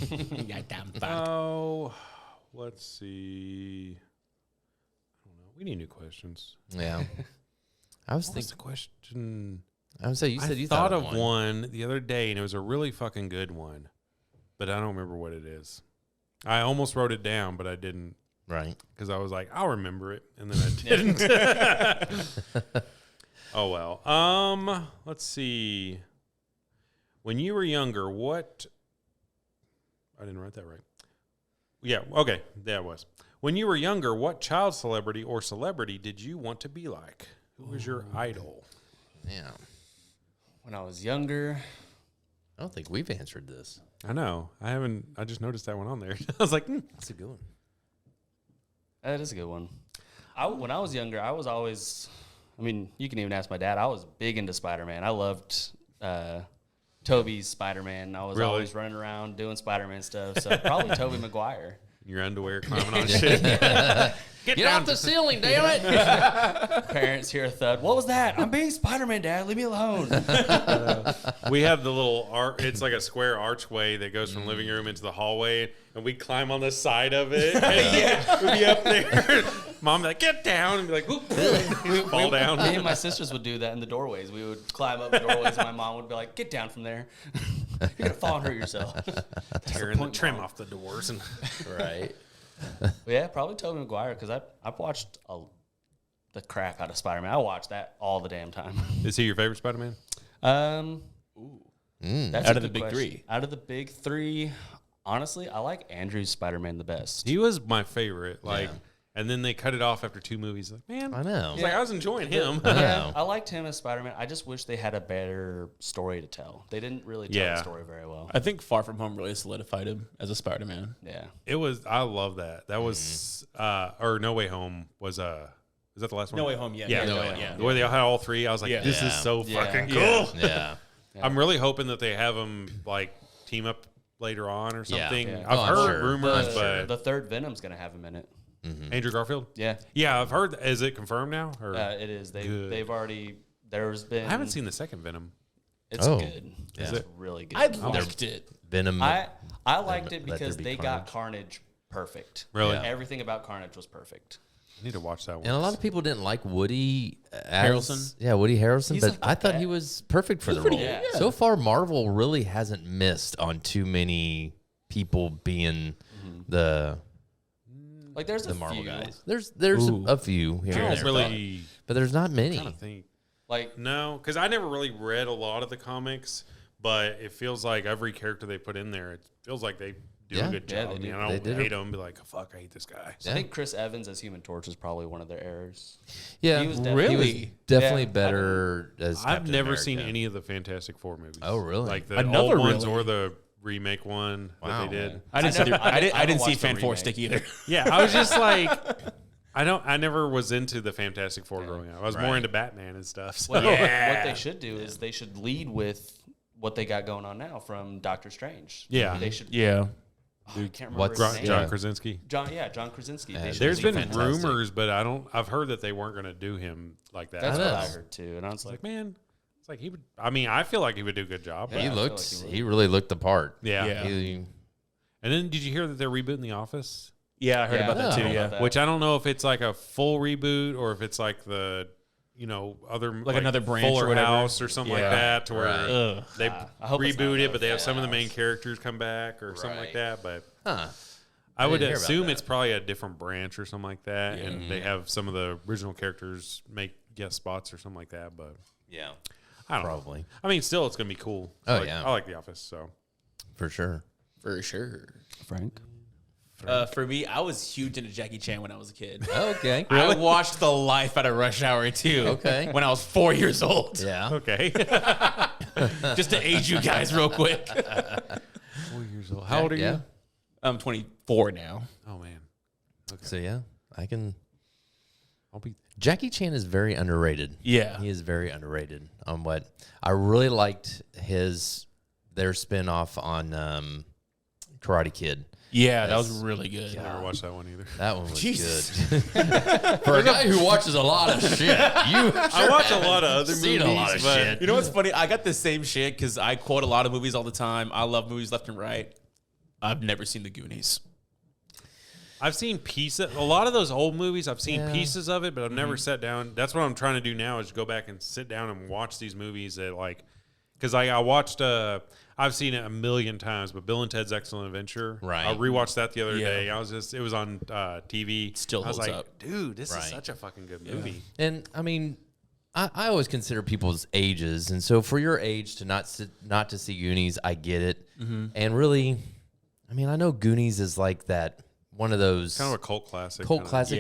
Yeah, damn fuck. Oh, let's see. I don't know. We need new questions. Yeah. I was What was thinking. the question? I was saying, you said I you thought of one the other day, and it was a really fucking good one, but I don't remember what it is. I almost wrote it down, but I didn't Right. because I was like, I'll remember it, and then I didn't. Oh well. Let's see. When you were younger, what? I didn't write that right. Yeah. Okay. That was. When you were younger, what child celebrity or celebrity did you want to be like? Who was your idol? Yeah. When I was younger, I don't think we've answered this. I know. I haven't. I just noticed that one on there. I was like, That's a good one. that is a good one. When I was younger, I was always, I mean, you can even ask my dad. I was big into Spider-Man. I loved Tobey's Spider-Man. I was Really? always running around doing Spider-Man stuff. So probably Tobey Maguire. your underwear climbing on shit. Get off the ceiling, damn it! Parents hear a thud. What was that? I'm being Spider-Man, Dad. Leave me alone. We have the little it's like a square archway that goes from living room into the hallway, and we climb on the side of it. Yeah, we'd be up there. Mom would be like, get down, and be like, whoop, whoop, fall down. Me and my sisters would do that in the doorways. We would climb up the doorways, and my mom would be like, "Get down from there. You're gonna fall and hurt yourself." Tearing the trim off the doors. And Right. But yeah, probably Tobey Maguire because I've watched the crap out of Spider-Man. I watch that all the damn time. Is he your favorite Spider-Man? That's Out a of the good big question. three. Out of the big three, honestly, I like Andrew's Spider-Man the best. He was my favorite. Like, Yeah. and then they cut it off after 2 movies. Like, man, I know. I was like, I was enjoying him. I Yeah, know. I liked him as Spider-Man. I just wish they had a better story to tell. They didn't really tell Yeah. the story very well. I think Far From Home really solidified him as a Spider-Man. Yeah. It was. I love that. That was. Or No Way Home was. Is that the last one? No Way Home, yeah. Yeah, No No Way Way Home. Home. The way they had all 3, I was like, Yeah. this is Yeah. so Yeah. fucking Yeah. cool. Yeah. I'm really hoping that they have them like team up later on or Yeah. something. Yeah. I've I'm heard sure. rumors, The, but the third Venom's gonna have him in it. Andrew Garfield. Yeah, Yeah, I've heard. Is it confirmed now? Or it is. They've already. There's been. I haven't seen the second Venom. It's Oh. good. Is It's it? really good. I liked it. Venom. I liked it Let There because Be they Carnage. got Carnage perfect. Really? Everything about Carnage was perfect. I need to watch that one. And a lot of people didn't like Woody Harrelson? Yeah, Woody Harrelson. He's But like the I thought best. he was perfect for the pretty role. good, yeah. So far, Marvel really hasn't missed on too many people being the Like there's a Marvel few. guys. There's a few here I and don't there, really but there's not many. kind of think. Like No, because I never really read a lot of the comics, but it feels like every character they put in there, it feels like they do Yeah. a good Yeah, job. they I mean, do. I They don't did hate them. Be like, oh, fuck, I hate this guy. Yeah. I think Chris Evans as Human Torch is probably one of their errors. Yeah, He was he definitely- was Really? definitely Yeah, better as I've Captain never America. seen any of the Fantastic Four movies. Oh, really? Like the Another old ones really? or the remake one Wow. that they did. I didn't see. never- I I didn't see watched the Fan Four remake. Stick either. Yeah, I was just like, I never was into the Fantastic Four growing up. I was more Right. into Batman and stuff. So. What they should do is they should lead with what they got going on now from Doctor Strange. Yeah. They should. Yeah. Oh, I can't remember What's- his name. John Yeah. Krasinski. John Krasinski. They should There's lead been with- fantastic. rumors, but I've heard that they weren't going to do him like that. That's I what know. I heard too, and I was It's like, like, man, it's like he would. I mean, I feel like he would do a good job. He but- I feel looked. like he would. He really looked the part. yeah. Yeah. He- And then did you hear that they're rebooting The Office? Yeah, I heard Yeah, about that I too. know Yeah. about that. Which I don't know if it's like a full reboot or if it's like the, other Like another branch or Fuller whatever. House or something like Yeah. that, to where Right. Ugh. they I hope it's not reboot it, another but they have Fuller some of the main House. characters come back or something like Right. that. But Huh. I would didn't hear about assume that. it's probably a different branch or something like that, and they have some of the original characters make guest spots or something like that. But Yeah. I don't know. Probably. I mean, still, it's gonna be cool. Oh, I like, yeah. I like The Office. So For sure. For sure. Frank. For me, I was huge into Jackie Chan when I was a kid. Okay. I watched the life out of Rush Hour 2 Okay. when I was 4 years old. Yeah. okay, Just to age you guys real quick. 4 years old. How old are Yeah. you? I'm 24 now. Oh man. So yeah, I can. Jackie Chan is very underrated. Yeah. He is very underrated on what I really liked their spinoff on Karate Kid. Yeah, that was really good. I never watched that one either. That one was Jesus. good. For a guy who watches a lot of shit, I watch a lot of other seen movies, a lot of but shit. You know what's funny? I got the same shit because I quote a lot of movies all the time. I love movies left and right. I've never seen The Goonies. I've seen pieces. A lot of those old movies, I've seen Yeah. pieces of it, but I've never sat down. That's what I'm trying to do now is go back and sit down and watch these movies that because I watched. I've seen it a million times, but Bill and Ted's Excellent Adventure. Right. I rewatched that the other Yeah. day. It was on TV. Still I was holds like, up. dude, this Right. is such a fucking good movie. And I mean, I always consider people's ages, and so for your age to not to see Goonies, I get it. And really, I mean, I know Goonies is like that one of those Kind of a cult classic.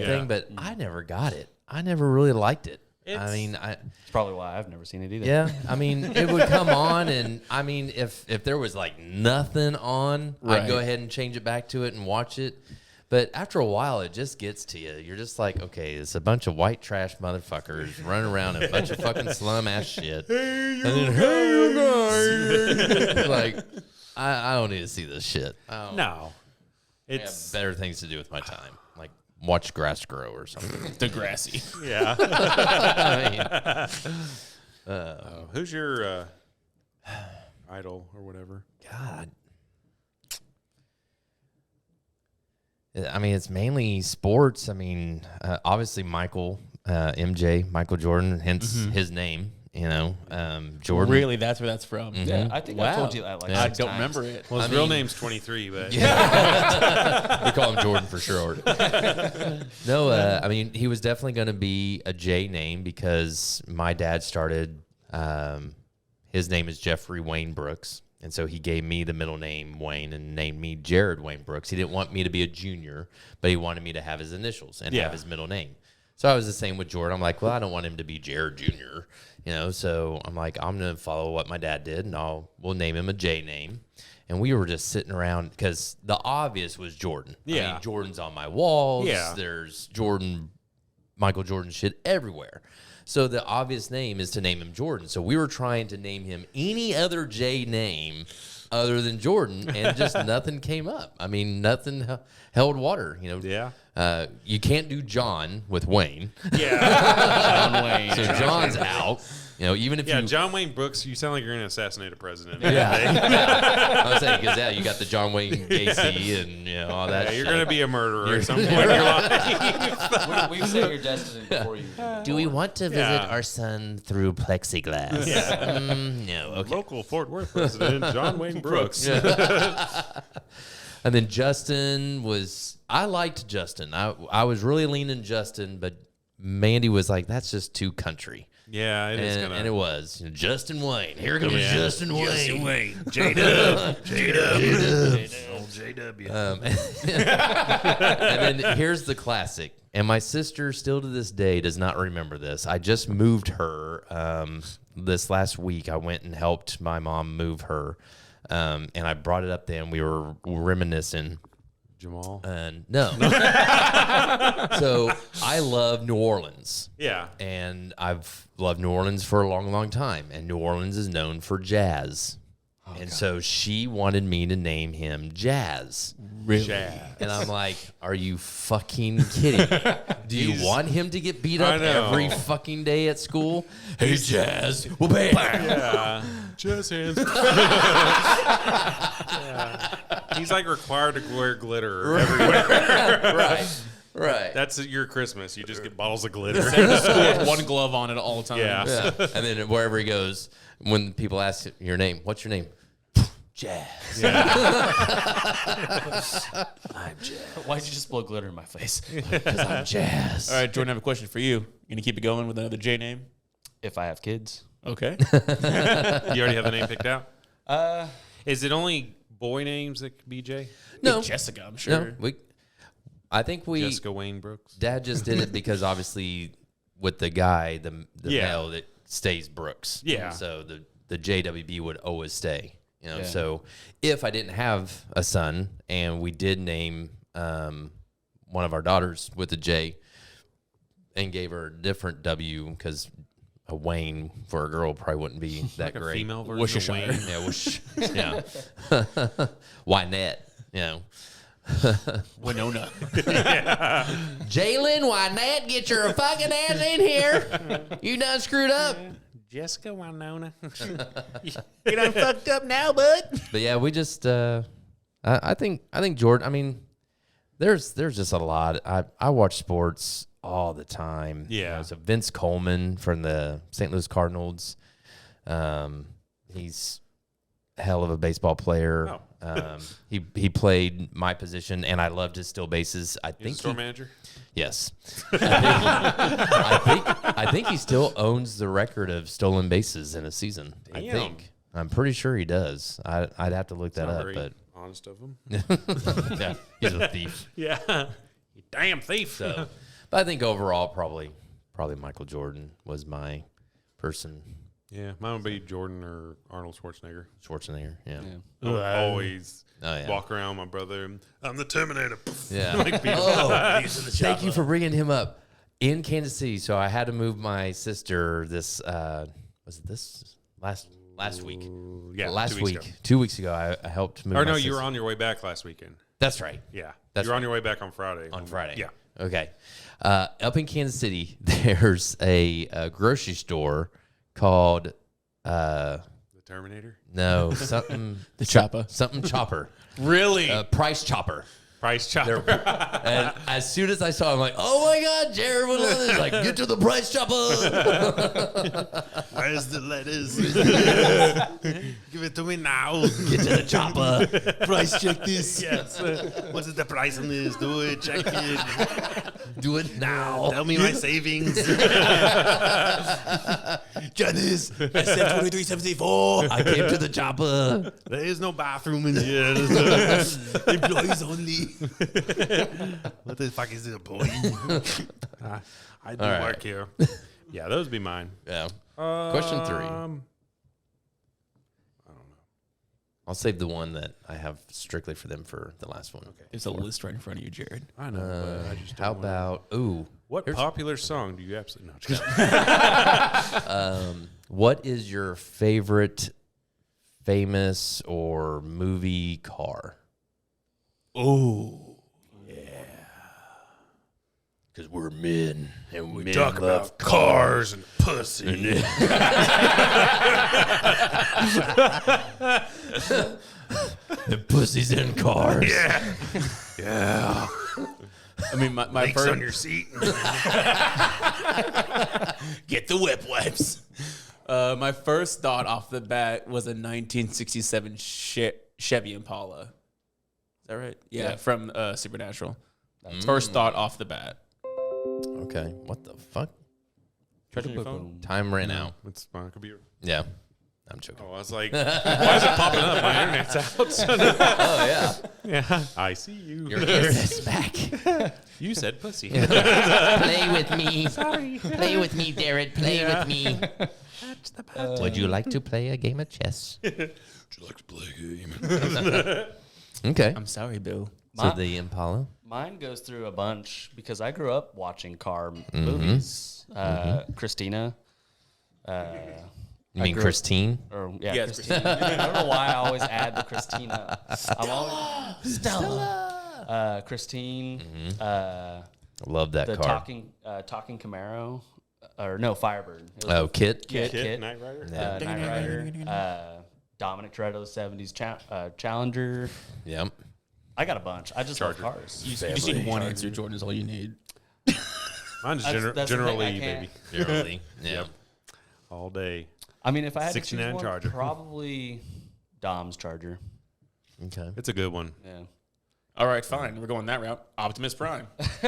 thing, but I never got it. I never really liked it. I mean, It's probably why I've never seen it either. yeah, I mean, it would come on, and I mean, if there was like nothing on, I'd go Right. ahead and change it back to it and watch it. But after a while, it just gets to you. You're just like, okay, it's a bunch of white trash motherfuckers running around in a bunch of fucking slum ass shit. And then, hey, you guys. Like, I don't need to see this shit. No. I have It's better things to do with my time, like watch grass grow or something. Degrassi. yeah. I mean, Who's your idol or whatever? God. I mean, it's mainly sports. I mean, obviously Michael, MJ, Michael Jordan, hence his name, you know, Jordan. Really, that's where that's from. Yeah, I think I told you that like I 6 don't times. remember it. Well, his real name's 23, but We call him Jordan for short. No, I mean, he was definitely going to be a J name because my dad started, his name is Jeffrey Wayne Brooks. And so he gave me the middle name Wayne and named me Jared Wayne Brooks. He didn't want me to be a junior, but he wanted me to have his initials and have his middle name. So I was the same with Jordan. I'm like, well, I don't want him to be Jared Jr., you know, so I'm like, I'm going to follow what my dad did, and we'll name him a J name. And we were just sitting around because the obvious was Jordan. I Yeah. mean, Jordan's on my walls. Yeah. There's Michael Jordan shit everywhere. So the obvious name is to name him Jordan. So we were trying to name him any other J name other than Jordan, and just nothing came up. I mean, nothing held water, you know. Yeah. You can't do John with Wayne. Yeah. John Wayne. So John's out. You know, even if Yeah, you... John Wayne Brooks, you sound like you're going to assassinate a president. I was saying, because, you got the John Wayne Gacy and, you know, all that Yeah, you're shit. going to be a murderer at some point in your life. We set your destiny before you. Do we want to visit Yeah. our son through plexiglass? Yeah. No, okay. Local Fort Worth president, John Wayne Brooks. And then Justin I liked Justin. I was really leaning Justin, but Mandy was like, that's just too country. Yeah, it is And it was. You know, Justin Wayne. Here comes Yeah. Justin Wayne. Justin Wayne. J-Dub. J-Dub. Old J-W. And then here's the classic. And my sister, still to this day, does not remember this. I just moved her this last week. I went and helped my mom move her. And I brought it up then. We were reminiscing. Jamal. And no. So I love New Orleans. Yeah. And I've loved New Orleans for a long, long time. And New Orleans is known for jazz. And so she wanted me to name him Jazz. Really? Jazz. And I'm like, are you fucking kidding me? Do you want him to get beat up I know. every fucking day at school? Hey, Jazz. Well, bam. Yeah. Jazz hands. Yeah. He's like required to wear glitter everywhere. Right. That's your Christmas. You just get bottles of glitter. With one glove on at all times. Yeah. Yeah. And then wherever he goes, when people ask your name, what's your name? Jazz. I'm Jazz. Why'd you just blow glitter in my face? Because I'm Jazz. All right, Jordan, I have a question for you. You gonna keep it going with another J name? If I have kids. Okay. You already have the name picked out? Uh, Is it only boy names that could be J? No. Jessica, I'm sure. No. I think Jessica Wayne Brooks. Dad just did it because obviously with the guy, the Yeah. male, that stays Brooks. Yeah. So the JWB would always stay. You know, Yeah. so if I didn't have a son and we did name one of our daughters with a J, and gave her a different W because a Wayne for a girl probably wouldn't be that Like a great. female version of Wayne. Yeah, whoosh. Yeah. Wynette, you know. Winona. Jalen, Wynette, get your fucking ass in here. You done screwed up. Jessica Winona. You done fucked up now, bud. But yeah, we just I think Jordan, I mean, there's just a lot. I watch sports all the time. Yeah. You know, so Vince Coleman from the St. Louis Cardinals. He's a hell of a baseball player. Oh. He played my position, and I loved his steal bases. I He's a think store manager. yes. I think he still owns the record of stolen bases in a season. I Damn. think. I'm pretty sure he does. I'd have to look that Not up, very but honest of him. yeah, he's a thief. Yeah. You damn thief. So, but I think overall, probably Michael Jordan was my person. Yeah, mine would be Jordan or Arnold Schwarzenegger. Schwarzenegger, yeah. I would always Oh, yeah. walk around with my brother. I'm the Terminator. Yeah. Like people. Oh, thank you for bringing him up in Kansas City. So I had to move my sister this was it this last week? Yeah, last 2 weeks week. ago. 2 weeks ago, I helped move. Or my no, sister. you were on your way back last weekend. That's right. Yeah, That's you were on your way back on Friday. On Friday. Yeah. Okay. Up in Kansas City, there's a grocery store called The Terminator. no something The Chopper. something Chopper. Really? Price Chopper. Price chopper. And as soon as I saw it, I'm like, oh my God, Jared would love this. Like, get to the Price Chopper. Where's the letters? Give it to me now. Get to the chopper. Price check this. Yes. What's the price on this? Do it. Check it. Do it now. Tell me my savings. Janice, SF2374. I came to the chopper. There is no bathroom in here. Employees only. What the fuck is this employee? I do All right. work here. Yeah, those would be mine. Yeah. Question 3. I don't know. I'll save the one that I have strictly for them for the last one. Okay. There's a list right in front of you, Jared. I know. but I just don't How wanna- about, ooh. what here's- popular song do you absolutely know? Just kidding. What is your favorite famous or movie car? Oh. Because we're men and we Talk about cars and pussy. and pussies in cars. Yeah. Yeah. I mean, my Leaks first. on your seat. Get the whip wipes. My first thought off the bat was a 1967 Chevy Impala. Is that right? Yeah, from Supernatural. First thought off the bat. Okay. What the fuck? Charging your phone? Time ran out. It's my computer. Yeah. I'm joking. Oh, I was like, why is it popping up? My internet's out. Oh, yeah. Yeah. I see you. Your internet's back. You said pussy. Play with me. Sorry. Play with me, Jared. Play with me. Would you like to play a game of chess? Would you like to play a game? Okay. I'm sorry, Bill. So the Impala. Mine goes through a bunch because I grew up watching car movies. Christina. You mean Christine? Or yeah, Yes, Christina. I don't know why I always add the Christina. I'm always Stella. Christine. Love that The car. talking Camaro. Or no, Firebird. It was Oh, Kit? Kit. Knight Rider? Knight Rider. Dominic Toretto's 70s Challenger. Yep. I got a bunch. I just love cars. You just need one answer, Jordan, is all you need. Mine's That's the thing, I generally, can't- baby. Generally. Yeah. Yep. All day. I mean, if I had to choose 69 one, Charger. probably Dom's Charger. Okay. It's a good one. Yeah. All right, fine. We're going that route. Optimus Prime. I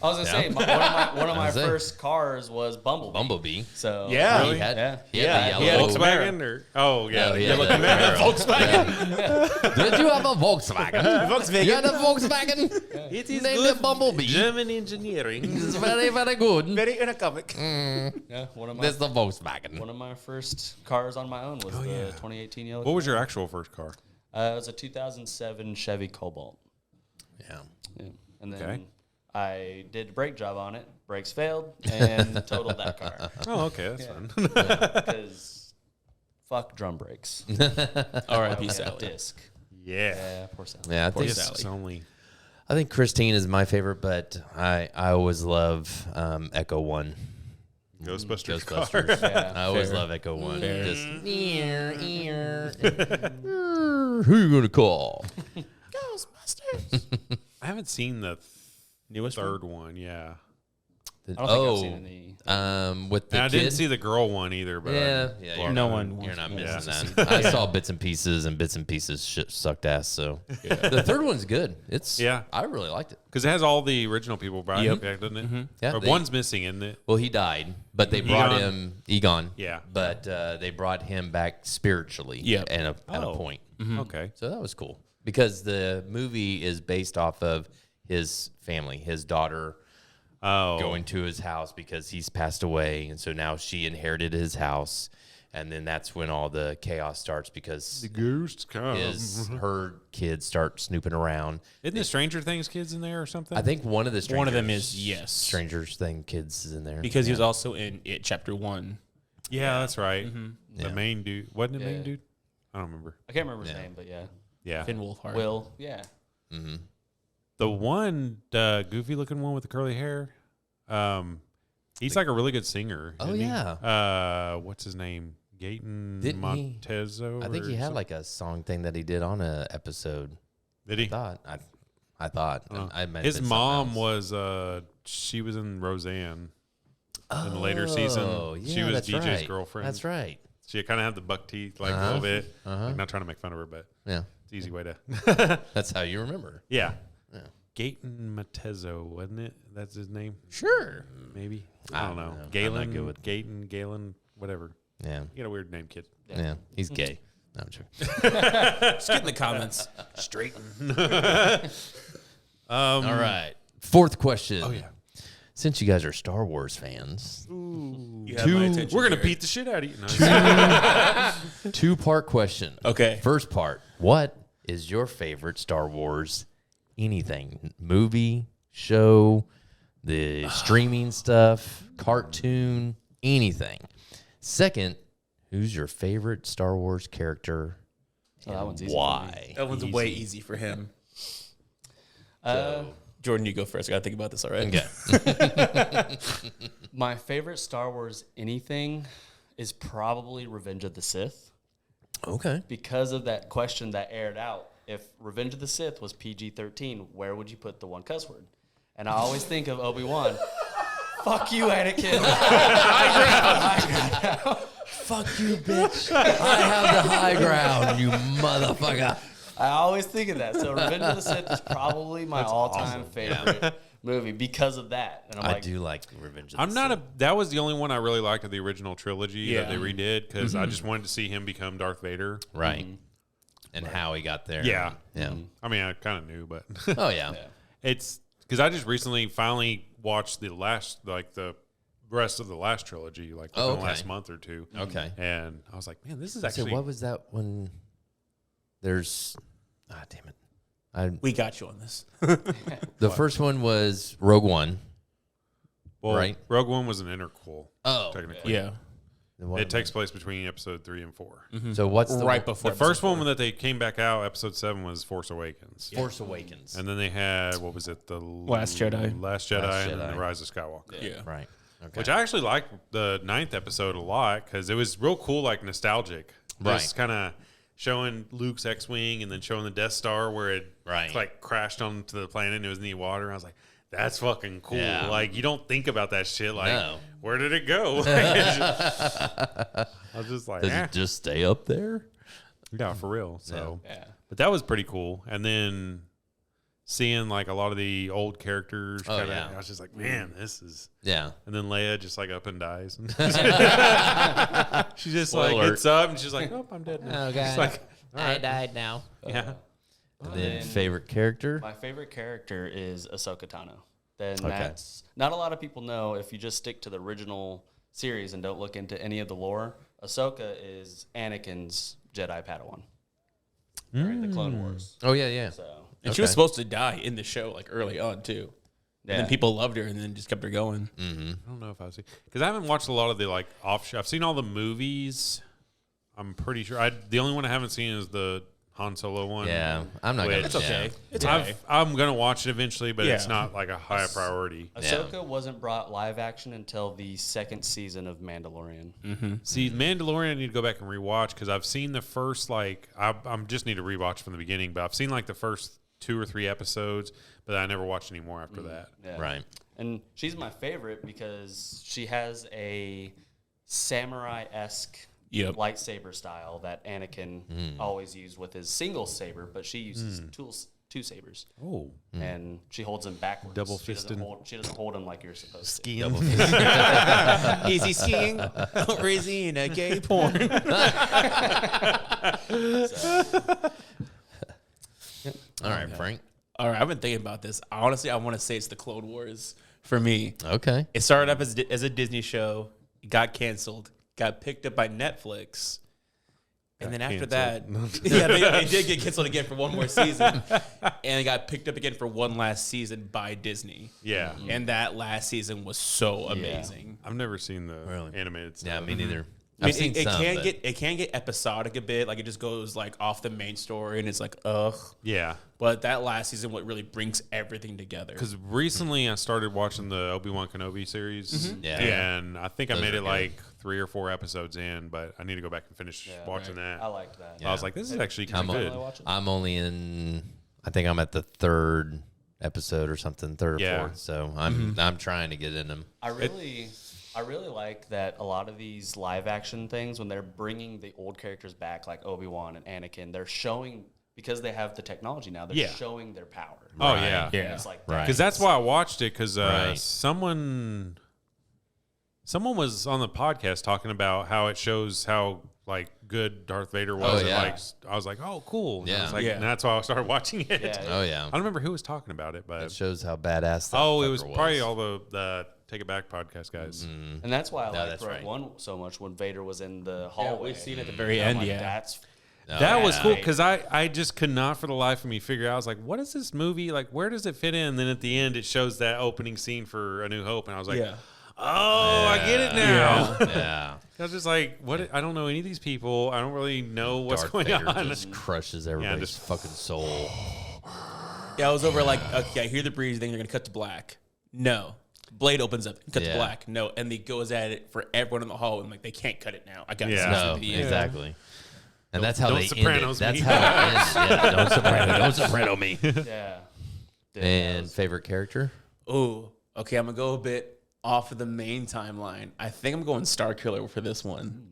was gonna say one of my That's it. first cars was Bumblebee. Bumblebee. So Yeah. He had, Yeah. he had the he had yellow. Volkswagen or yeah, he the had yellow the Camaro. Volkswagen. Did you have a Volkswagen? Volkswagen. You had a Volkswagen? It is Named it Bumblebee. German engineering. It's very, very good. Very economic. Yeah, That's the Volkswagen. one of my first cars on my own was the 2018 yellow. What was your actual first car? It was a 2007 Chevy Cobalt. Yeah. Yeah. And then Okay. I did a brake job on it. Brakes failed and totaled that car. Oh, okay, that's fun. Because fuck drum brakes. R.I.P. Yeah, Sally. disc. Yeah. Yeah, poor Sally. Yeah, Poor This Sally. is only. I think Christine is my favorite, but I always love Echo One. Ghostbusters. Ghostbusters. Yeah, I always fair. love Echo One. Fair. Just who you gonna call? I haven't seen the Newest third one. Yeah. I don't think I've seen any. With the And I kid. didn't see the girl one either. But Yeah, Well, No one You're wants- not wants missing to that. I saw bits and pieces. Shit sucked ass. So the third one's good. It's Yeah. I really liked it. because it has all the original people back, Yep. doesn't it? Yeah, Or they- one's missing, isn't it? Well, he died, but they brought Egon. him Egon. Yeah. but they brought him back spiritually. Yep. at a Oh. point. Okay. So that was cool because the movie is based off of his family, his daughter. Oh. Going to his house because he's passed away, and so now she inherited his house, and then that's when all the chaos starts because The ghosts come. her kids start snooping around. Isn't the Stranger Things kids in there or something? I think one of the One of them is, yes. Strangers Thing kids is in there Because he was also in It Chapter 1. Yeah, that's right. The Yeah. main dude. Wasn't it Yeah. main dude? I don't remember. I can't remember his Yeah. name, but yeah. Yeah. Finn Wolfhard. Will, yeah. The one, goofy looking one with the curly hair, he's like a really good singer. Oh, isn't he? yeah. What's his name? Gaten Didn't he- Montezo? I think or he had something? like a song thing that he did on a episode. Did he? I thought I meant His mom was she was in Roseanne in the later season. She was that's DJ's right. girlfriend. That's right. She kind of had the buck teeth like a little bit. Uh-huh. Like, not trying to make fun of her, but Yeah, it's an easy way to. that's how you remember. Yeah. Yeah. Gaten Montezo, wasn't it? That's his name? Sure. Maybe. I I don't don't know. know. I'm not Galen, good with- Galen, whatever. Yeah. You got a weird name, kid. Yeah. He's gay. No, I'm joking. Just get in the comments. Straighten. All right. Fourth question. Oh, yeah. Since you guys are Star Wars fans, You have my attention, We're going to Jared. beat the shit out of you. No, two-part question. Okay. First part. What is your favorite Star Wars anything? Movie, show, the streaming stuff, cartoon, anything. Second, who's your favorite Star Wars character? So that one's easy. Why? That one's way easy for him. So- Jordan, you go first. I got to think about this already. Okay. My favorite Star Wars anything is probably Revenge of the Sith Okay. because of that question that aired out. If Revenge of the Sith was PG-13, where would you put the one cuss word? And I always think of Obi-Wan. Fuck you, Anakin. Fuck you, bitch. I have the high ground, you motherfucker. I always think of that. So Revenge of the Sith is probably my all-time favorite movie because of that. And I'm I like, do like Revenge of I'm the not Sith. a. That was the only one I really liked of the original trilogy that they Yeah. redid because I just wanted to see him become Darth Vader. Right. And how he got there. Yeah. Yeah. I mean, I kind of knew, but Oh, yeah. it's because I just recently finally watched the rest of the last trilogy, like Oh, within the okay. last month or two. Okay. And I was like, man, this is So actually. what was that when there's... Ah, damn it. We got you on this. The first one was Rogue One. well, right. Rogue One was an interquel, Oh. technically. Yeah. It takes place between episode 3 and 4. So what's the Right one- before The first episode one that they came back out, episode 7, was Force Awakens. Force Awakens. And then they had, what was it? The Last Jedi. Last Jedi, Last and then Jedi. The Rise of Skywalker. Yeah. Right. Okay. Which I actually liked the 9th episode a lot because it was real cool, like nostalgic. Right. Just kind of showing Luke's X-Wing and then showing the Death Star where it Right. like crashed onto the planet and it was in the water. I was like, that's fucking cool. Yeah. Like, you don't think about that shit. Like, No. where did it go? Like, it's just- I was just like, Does it just stay up there? yeah, for real. So, yeah. but that was pretty cool. And then seeing like a lot of the old characters, Oh, kinda, yeah. I was just like, man, this is. Yeah. And then Leia just like up and dies. She just Spoiler like alert. gets up and she's like, oh, I'm dead now. Okay. She's like, all right. died now. Yeah. And then And favorite character? My favorite character is Ahsoka Tano. Then Okay. that's not a lot of people know if you just stick to the original series and don't look into any of the lore. Ahsoka is Anakin's Jedi Padawan during the Clone Wars. Oh, yeah, yeah. So And she was Okay. supposed to die in the show, like early on, too. And then people loved her, and then just kept her going. Mm-hmm. I don't know if I've seen because I haven't watched a lot of the like offshore. I've seen all the movies. I'm pretty sure. The only one I haven't seen is the Han Solo one. Yeah, I'm not gonna. It's okay. It's Yeah. okay. I'm gonna watch it eventually, but it's Yeah. not like a high priority. Ahsoka wasn't brought live action until the second season of Mandalorian. See, Mandalorian, I need to go back and rewatch because I've seen the first I'm just need to rewatch from the beginning, but I've seen like the first 2 or 3 episodes, but I never watched any more after that. Yeah. Right. And she's my favorite because she has a samurai-esque lightsaber style that Anakin always used with his single saber, but she uses two sabers. Oh, And she holds them backwards. Double She doesn't fisting. she doesn't hold them like you're supposed to. Is he skiing? Or is he in a gay porn? All right, Frank. All right, I've been thinking about this. Honestly, I want to say it's the Clone Wars for me. Okay. It started up as a Disney show, got canceled, got picked up by Netflix. And then after that, they did get canceled again for one more season. And it got picked up again for one last season by Disney. yeah. And that last season was so amazing. I've never seen the animated stuff. Yeah, me neither. I mean, I've seen it some, can but- get episodic a bit, like it just goes like off the main story, and it's like ugh. Yeah. But that last season, what really brings everything together. Because recently I started watching the Obi-Wan Kenobi series, Yeah. and I think I Those made are it good. like 3 or 4 episodes in, but I need to go back and finish watching that. I liked that. I was like, this is actually kind I'm, of good. I'm only in. I think I'm at the 3rd episode or something, 3rd or Yeah. 4th. So I'm trying to get in them. I really like that a lot of these live action things, when they're bringing the old characters back, like Obi-Wan and Anakin, they're showing, because they have the technology now, they're showing their power. Oh, Right. yeah. And Yeah. it's like Right. Because that's why I watched it, because Right. someone was on the podcast talking about how it shows how like good Darth Vader was. Oh, and yeah. like I was like, oh, cool. And I Yeah. was like, Yeah. and that's why I started watching it. Yeah. Oh yeah. I don't remember who was talking about it, It but shows how badass. That it fucker was probably all the Take It Back podcast guys. And that's why I No, liked that's Rogue right. One so much when Vader was in the hallway. we've seen it at the very I'm end, like, yeah. That's That was yeah. cool because I just could not for the life of me figure out. I was like, what is this movie? Like, where does it fit in? And then at the end, it shows that opening scene for A New Hope. And I was like, oh, I get it now. Yeah. I was just like, what? I don't know any of these people. I don't really know what's Darth going Vader on. just crushes everybody's just- fucking soul. Yeah, I was over like, okay, I hear the breeze, then you're gonna cut to black. No. Blade opens up, cut to Yeah. black. No. And he goes at it for everyone in the hall, and like they can't cut it now. I got Yeah. No, to the end. exactly. And that's how don't they Sopranos end it. That's me. how it ends. Yeah, don't soprano me. yeah. And favorite character? Oh, okay. I'm gonna go a bit off of the main timeline. I think I'm going Star Killer for this one.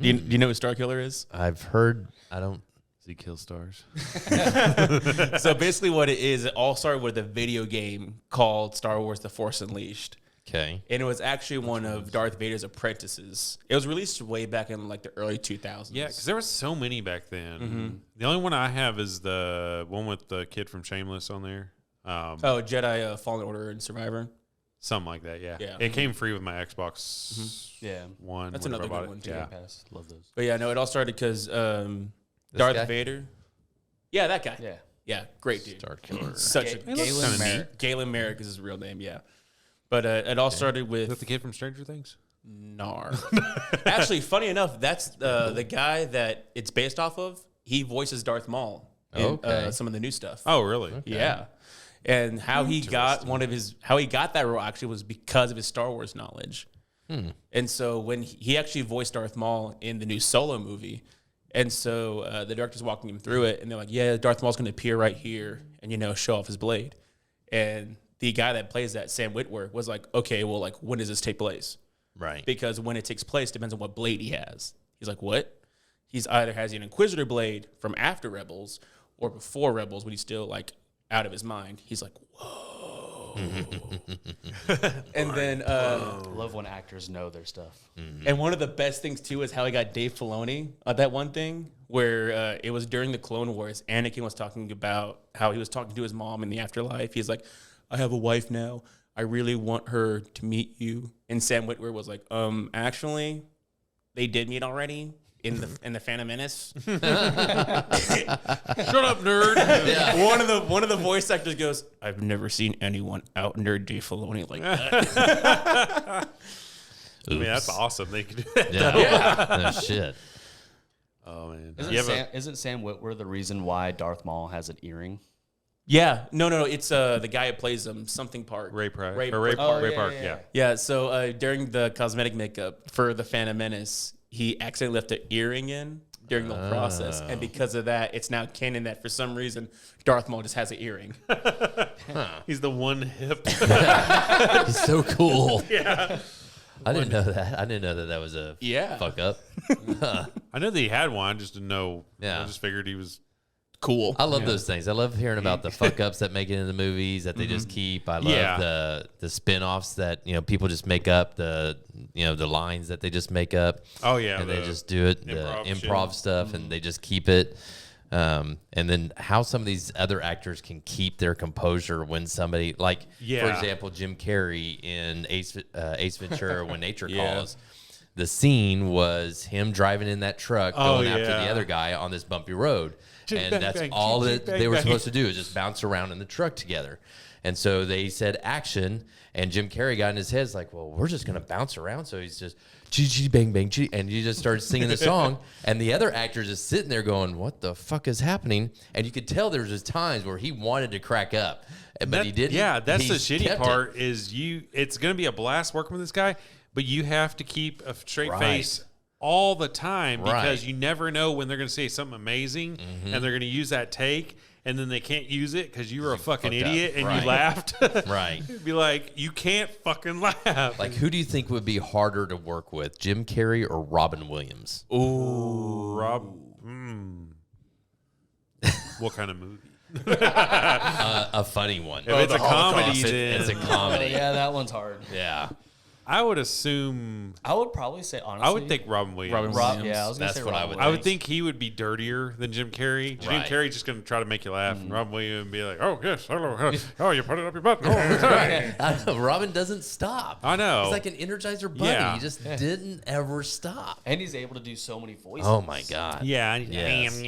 Do you know who Star Killer is? I've heard. I don't. Does he kill stars? So basically, what it is, it all started with a video game called Star Wars: The Force Unleashed. Okay. And it was actually one of Darth Vader's apprentices. It was released way back in like the early 2000s. Yeah, because there were so many back then. The only one I have is the one with the kid from Shameless on there. Oh, Jedi Fallen Order and Survivor. Something like that, yeah. Yeah. It came free with my Xbox Yeah. One. That's whenever I another bought good it. one, too. Yeah. Pass. Love those. But yeah, no, it all started because Darth guy? Vader. Yeah, that guy. Yeah. Yeah, great dude. Star Killer. Such a looks Galen kinda Merrick. Galen Merrick is his real name, yeah. But it all started Is with that the kid from Stranger Things? Nar. Actually, funny enough, that's the guy that it's based off of. He voices Darth Maul in Okay. some of the new stuff. Oh, really? Yeah. And how he got how he got that role actually was because of his Star Wars knowledge. And so when he actually voiced Darth Maul in the new Solo movie, and so the director's walking him through it, and they're like, "Yeah, Darth Maul's going to appear right here, and show off his blade." And the guy that plays that, Sam Witwer, was like, "Okay, well, like, when does this take place?" Right. Because when it takes place depends on what blade he has. He's like, "What?" He's either has an Inquisitor blade from after Rebels or before Rebels when he's still like out of his mind. He's like, "Whoa." And then I love when actors know their stuff. and one of the best things too is how he got Dave Filoni that one thing where it was during the Clone Wars. Anakin was talking about how he was talking to his mom in the afterlife. He's like, "I have a wife now. I really want her to meet you." And Sam Witwer was like, actually, they did meet already. in the Phantom Menace. Shut up, nerd. Yeah. One of the voice actors goes, "I've never seen anyone out nerd Dave Filoni like that." I mean, that's awesome. They could do that. Yeah. No shit. Oh man. Isn't Sam Witwer the reason why Darth Maul has an earring? Yeah, no. It's the guy who plays something Park. Ray Park. Ray Ray Park. Park. Yeah. Yeah. So during the cosmetic makeup for the Phantom Menace, he accidentally left an earring in during the process, and because of that, it's now canon that for some reason Darth Maul just has an earring. He's the one hip. He's so cool. Yeah. I didn't know that. I didn't know that was a fuck up. I know that he had one. I just didn't know. Yeah. I just figured he was Cool. I love those things. I love hearing about the fuck ups that make it into movies that they just keep. I love the spin-offs that, people just make up, the lines that they just make up. Oh yeah. And they just do it, the improv stuff, and they just keep it. And then how some of these other actors can keep their composure when somebody, like, for example, Jim Carrey in Ace Ventura, When Nature Calls. The scene was him driving in that truck going after the other guy on this bumpy road. And that's all that they were supposed to do, is just bounce around in the truck together. And so they said action, and Jim Carrey got in his head, it's like, well, we're just going to bounce around. So he's just, chee bang bang chee, and you just started singing the song, and the other actor's just sitting there going, what the fuck is happening? And you could tell there was just times where he wanted to crack up, but he didn't. Yeah, that's the shitty part is it's going to be a blast working with this guy, but you have to keep a straight face all the time because you never know when they're going to say something amazing and they're going to use that take and then they can't use it because you were a fucking idiot and you laughed. Right. Be like, you can't fucking laugh. Like, who do you think would be harder to work with, Jim Carrey or Robin Williams? Ooh, what kind of movie? A funny one. If it's a comedy, it's a comedy. Yeah, that one's hard. Yeah. I would assume. I would probably say, honestly, I would think Robin Williams. Yeah, I was going to say what Robin I would think he would be dirtier than Jim Carrey. Jim Carrey's just going to try to make you laugh, and Robin Williams would be like, "Oh yes, hello, oh you put it up your butt." I know, Robin doesn't stop. I know. He's like an Energizer bunny. Yeah. He just didn't ever stop. And he's able to do so many voices. Oh my god. Yeah. Yes.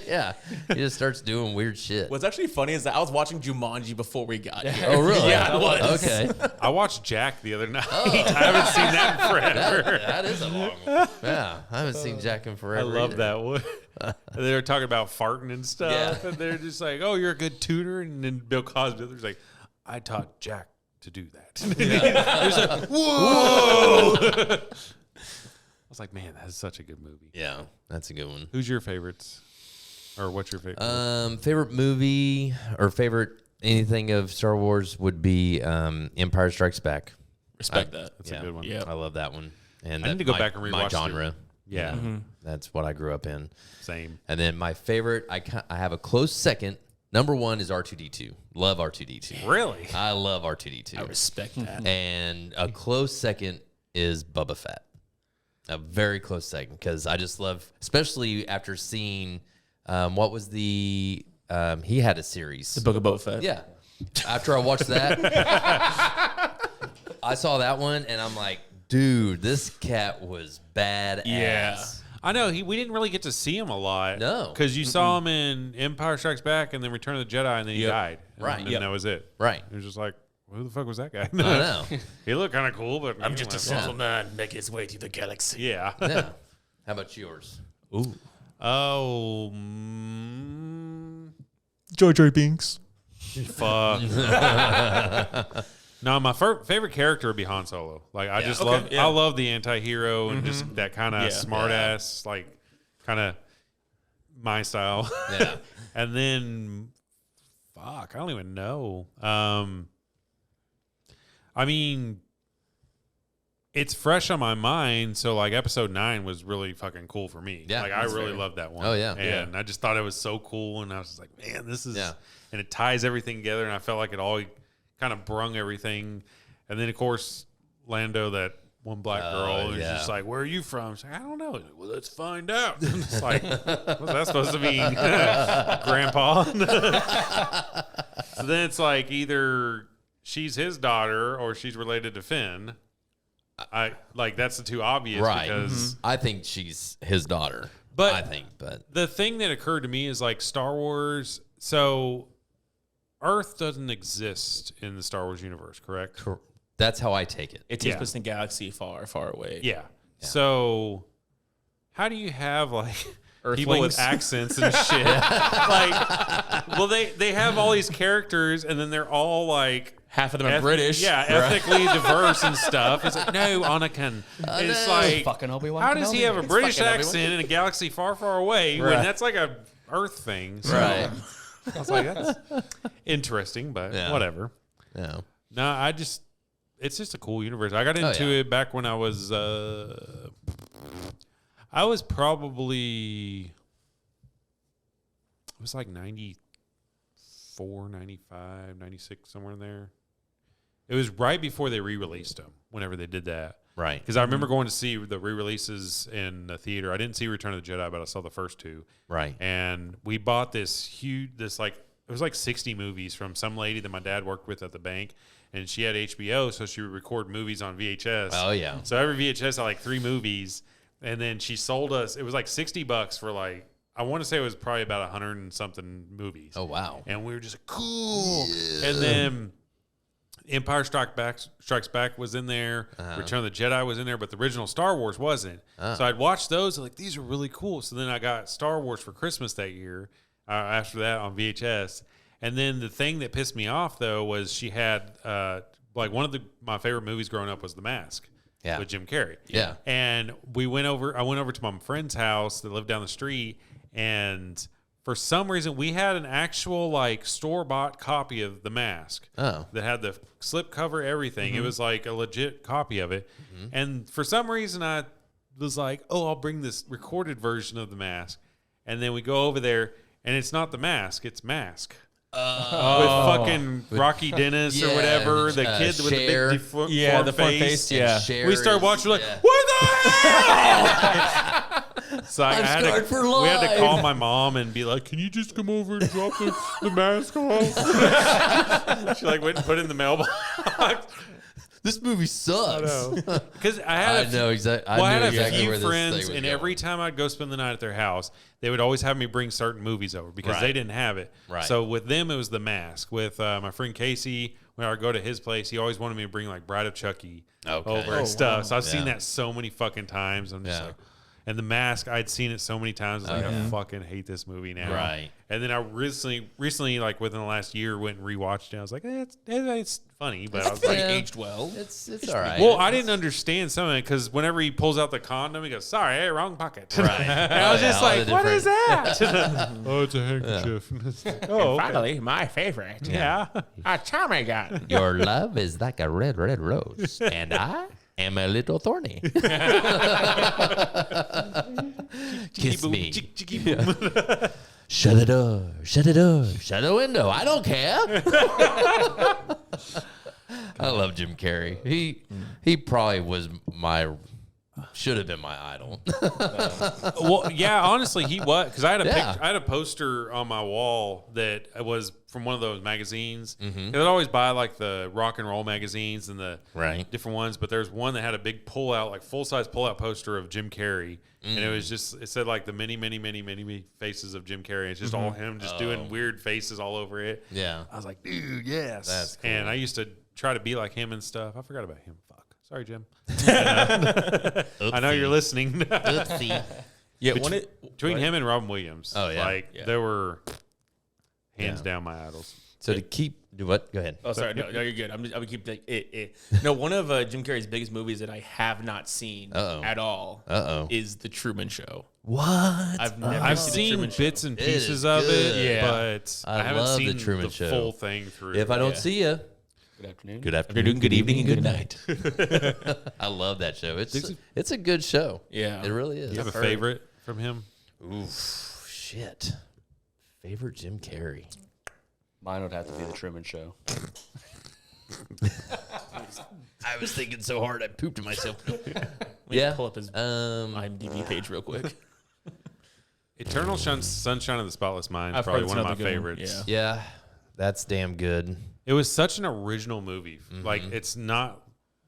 Yeah. He just starts doing weird shit. What's actually funny is that I was watching Jumanji before we got here. Oh really? Yeah, I was. Okay. I watched Jack the other night. I haven't seen that in forever. That is a long one. Yeah, I haven't seen Jack in forever. I love either. that one. They were talking about farting and stuff, Yeah. and they're just like, "Oh, you're a good tutor," and then Bill Cosby was like, "I taught Jack to do that." He's like, "Whoa!" I was like, "Man, that's such a good movie." Yeah, that's a good one. Who's your favorites, or what's your favorite? Favorite movie or favorite anything of Star Wars would be Empire Strikes Back. Respect that. That's a good one. Yeah. I love that one. And I need to go back and rewatch my genre. Yeah, That's what I grew up in. same. And then my favorite, I have a close second. Number one is R2-D2. Love R2-D2. Really? I love R2-D2. I respect that. And a close second is Boba Fett. A very close second because I just love, especially after seeing what was he had a series. The Book of Boba Fett. Yeah. After I watched that, I saw that one and I'm like, dude, this cat was badass. Yeah. I know we didn't really get to see him a lot. No. because you saw him in Empire Strikes Back and then Return of the Jedi, and then he died. Right. and then that was it. Right. It was just like, who the fuck was that guy? I know. He looked kind of cool, but I'm just a simple man making his way through the galaxy. Yeah. Yeah. How about yours? Ooh. Oh. Jar Jar Binks. Fuck. No, my favorite character would be Han Solo. Like I just love, I love the anti-hero and just that kind of smart ass, like kind of my style. Yeah. And then, fuck, I don't even know. I mean, it's fresh on my mind. So like episode 9 was really fucking cool for me. Yeah, like I that's really fair. loved that one. Oh, yeah. And I just thought it was so cool. And I was just like, man, this is, Yeah. and it ties everything together. And I felt like it all kind of brung everything. And then of course, Lando, that one black girl, is just like, where are you from? She's like, I don't know. Like, well, let's find out. It's like, what's that supposed to mean? Grandpa. So then it's like either she's his daughter or she's related to Finn. I like that's the too obvious, Right. because I think she's his daughter. But I think, the thing that occurred to me is like Star Wars. So Earth doesn't exist in the Star Wars universe, correct? that's how I take it. It takes place in a galaxy far, far away. Yeah. So how do you have like people Earthlings. with accents and shit? Like, well, they have all these characters, and then they're all like Half of them are British. Yeah, ethnically diverse and stuff. It's like, no, Anakin. It's like, Fucking Obi-Wan how does he Kenobi. have a It's British fucking Obi-Wan. accent in a galaxy far, far away when Right. that's like a Earth thing? So Right. I was like, that's interesting, but Yeah. whatever. No. No, it's just a cool universe. I got into yeah. it back when I was probably, it was like 94, 95, 96, somewhere in there. It was right before they re-released them, whenever they did that. Right. Because I remember going to see the re-releases in the theater. I didn't see Return of the Jedi, but I saw the first two. Right. And we bought it was like 60 movies from some lady that my dad worked with at the bank. And she had HBO, so she would record movies on VHS. Oh, yeah. So every VHS had like 3 movies. And then she sold us, it was like $60 for like, I want to say it was probably about 100 and something movies. Oh, wow. And we were just like, cool. Yeah. And then Empire Strikes Back was in there. Return of the Jedi was in there, but the original Star Wars wasn't. So I'd watch those, and like, these are really cool. So then I got Star Wars for Christmas that year, after that on VHS. And then the thing that pissed me off, though, was she had, like, one of my favorite movies growing up was The Mask. Yeah. With Jim Carrey. Yeah. And I went over to my friend's house that lived down the street, and for some reason we had an actual like store-bought copy of The Mask. Oh. That had the slip cover, everything. It was like a legit copy of it. And for some reason I was like, oh, I'll bring this recorded version of The Mask. And then we go over there, and it's not The Mask, it's Mask. With fucking Rocky Dennis or Yeah, whatever, the kid with Cher. the big deformed face. Yeah. Cher We started is- watching, like, yeah. what the hell? So I had scarred for we had to life. call my mom and be like, can you just come over and drop the mask off? She like went and put it in the mailbox. This movie sucks. Because I I had know exactly. I had knew a exactly few where this friends, thing was and going. every time I'd go spend the night at their house, they would always have me bring certain movies over because Right. they didn't have it. Right. So with them, it was The Mask. With my friend Casey, when I would go to his place, he always wanted me to bring like Bride of Chucky Okay. over and stuff. So I've seen Yeah. that so many fucking times. I'm just Yeah. like, and The Mask, I'd seen it so many times. I was like, I fucking hate this movie now. Right. And then I recently, like within the last year, went and rewatched it. I was like, it's funny, but I was like, Yeah. Aged well. It's all right. well, I didn't understand some of it because whenever he pulls out the condom, he goes, "Sorry, hey, wrong pocket." Right. And I was Oh, just yeah, all like, the "What is different- that?" Oh, it's a handkerchief. Oh, okay. Finally, my favorite. Yeah. A Tommy gun. Your love is like a red, red rose, and I am a little thorny. Kiss me. Shut the door. Shut the door. Shut the window. I don't care. I love Jim Carrey. He probably was should have been my idol. Well, yeah, honestly, he was because I had Yeah. I had a poster on my wall that was from one of those magazines. Mm-hmm. 'Cause I'd always buy like the rock and roll magazines and the Right. different ones, but there's one that had a big pull out, like full size pull out poster of Jim Carrey, and it was just it said like the many faces of Jim Carrey. It's just all him just doing weird faces all over it. Yeah. I was like, dude, yes. That's cool. And I used to try to be like him and stuff. I forgot about him. Fuck. Sorry, Jim. I know you're listening. Oopsie. Yeah, Between him and Robin Williams. Oh, yeah. Like, they were hands Yeah. down my idols. So to keep what? Go ahead. Oh, sorry. No, you're good. I'm gonna keep like No, one of Jim Carrey's biggest movies that I have not seen at all is The Truman Show. What? I've never I've seen The seen Truman bits Show. and It pieces is of good. it, Yeah. but I I haven't love The seen Truman the Show. full thing through. If I don't Yeah. see you, Good afternoon. good afternoon, Afternoon, good evening, and good night. I love that show. It's a good show. Yeah. It really is. Do you have a heard it. favorite from him? Oof, shit. Favorite Jim Carrey. Mine would have to be The Truman Show. I was thinking so hard I pooped myself. Yeah. Pull up his Um, IMDb page real quick. Eternal Sunshine of the Spotless Mind, I've probably heard one of my it's another good one. favorites. Yeah. yeah, that's damn good. It was such an original movie. Mm-hmm. Like, it's not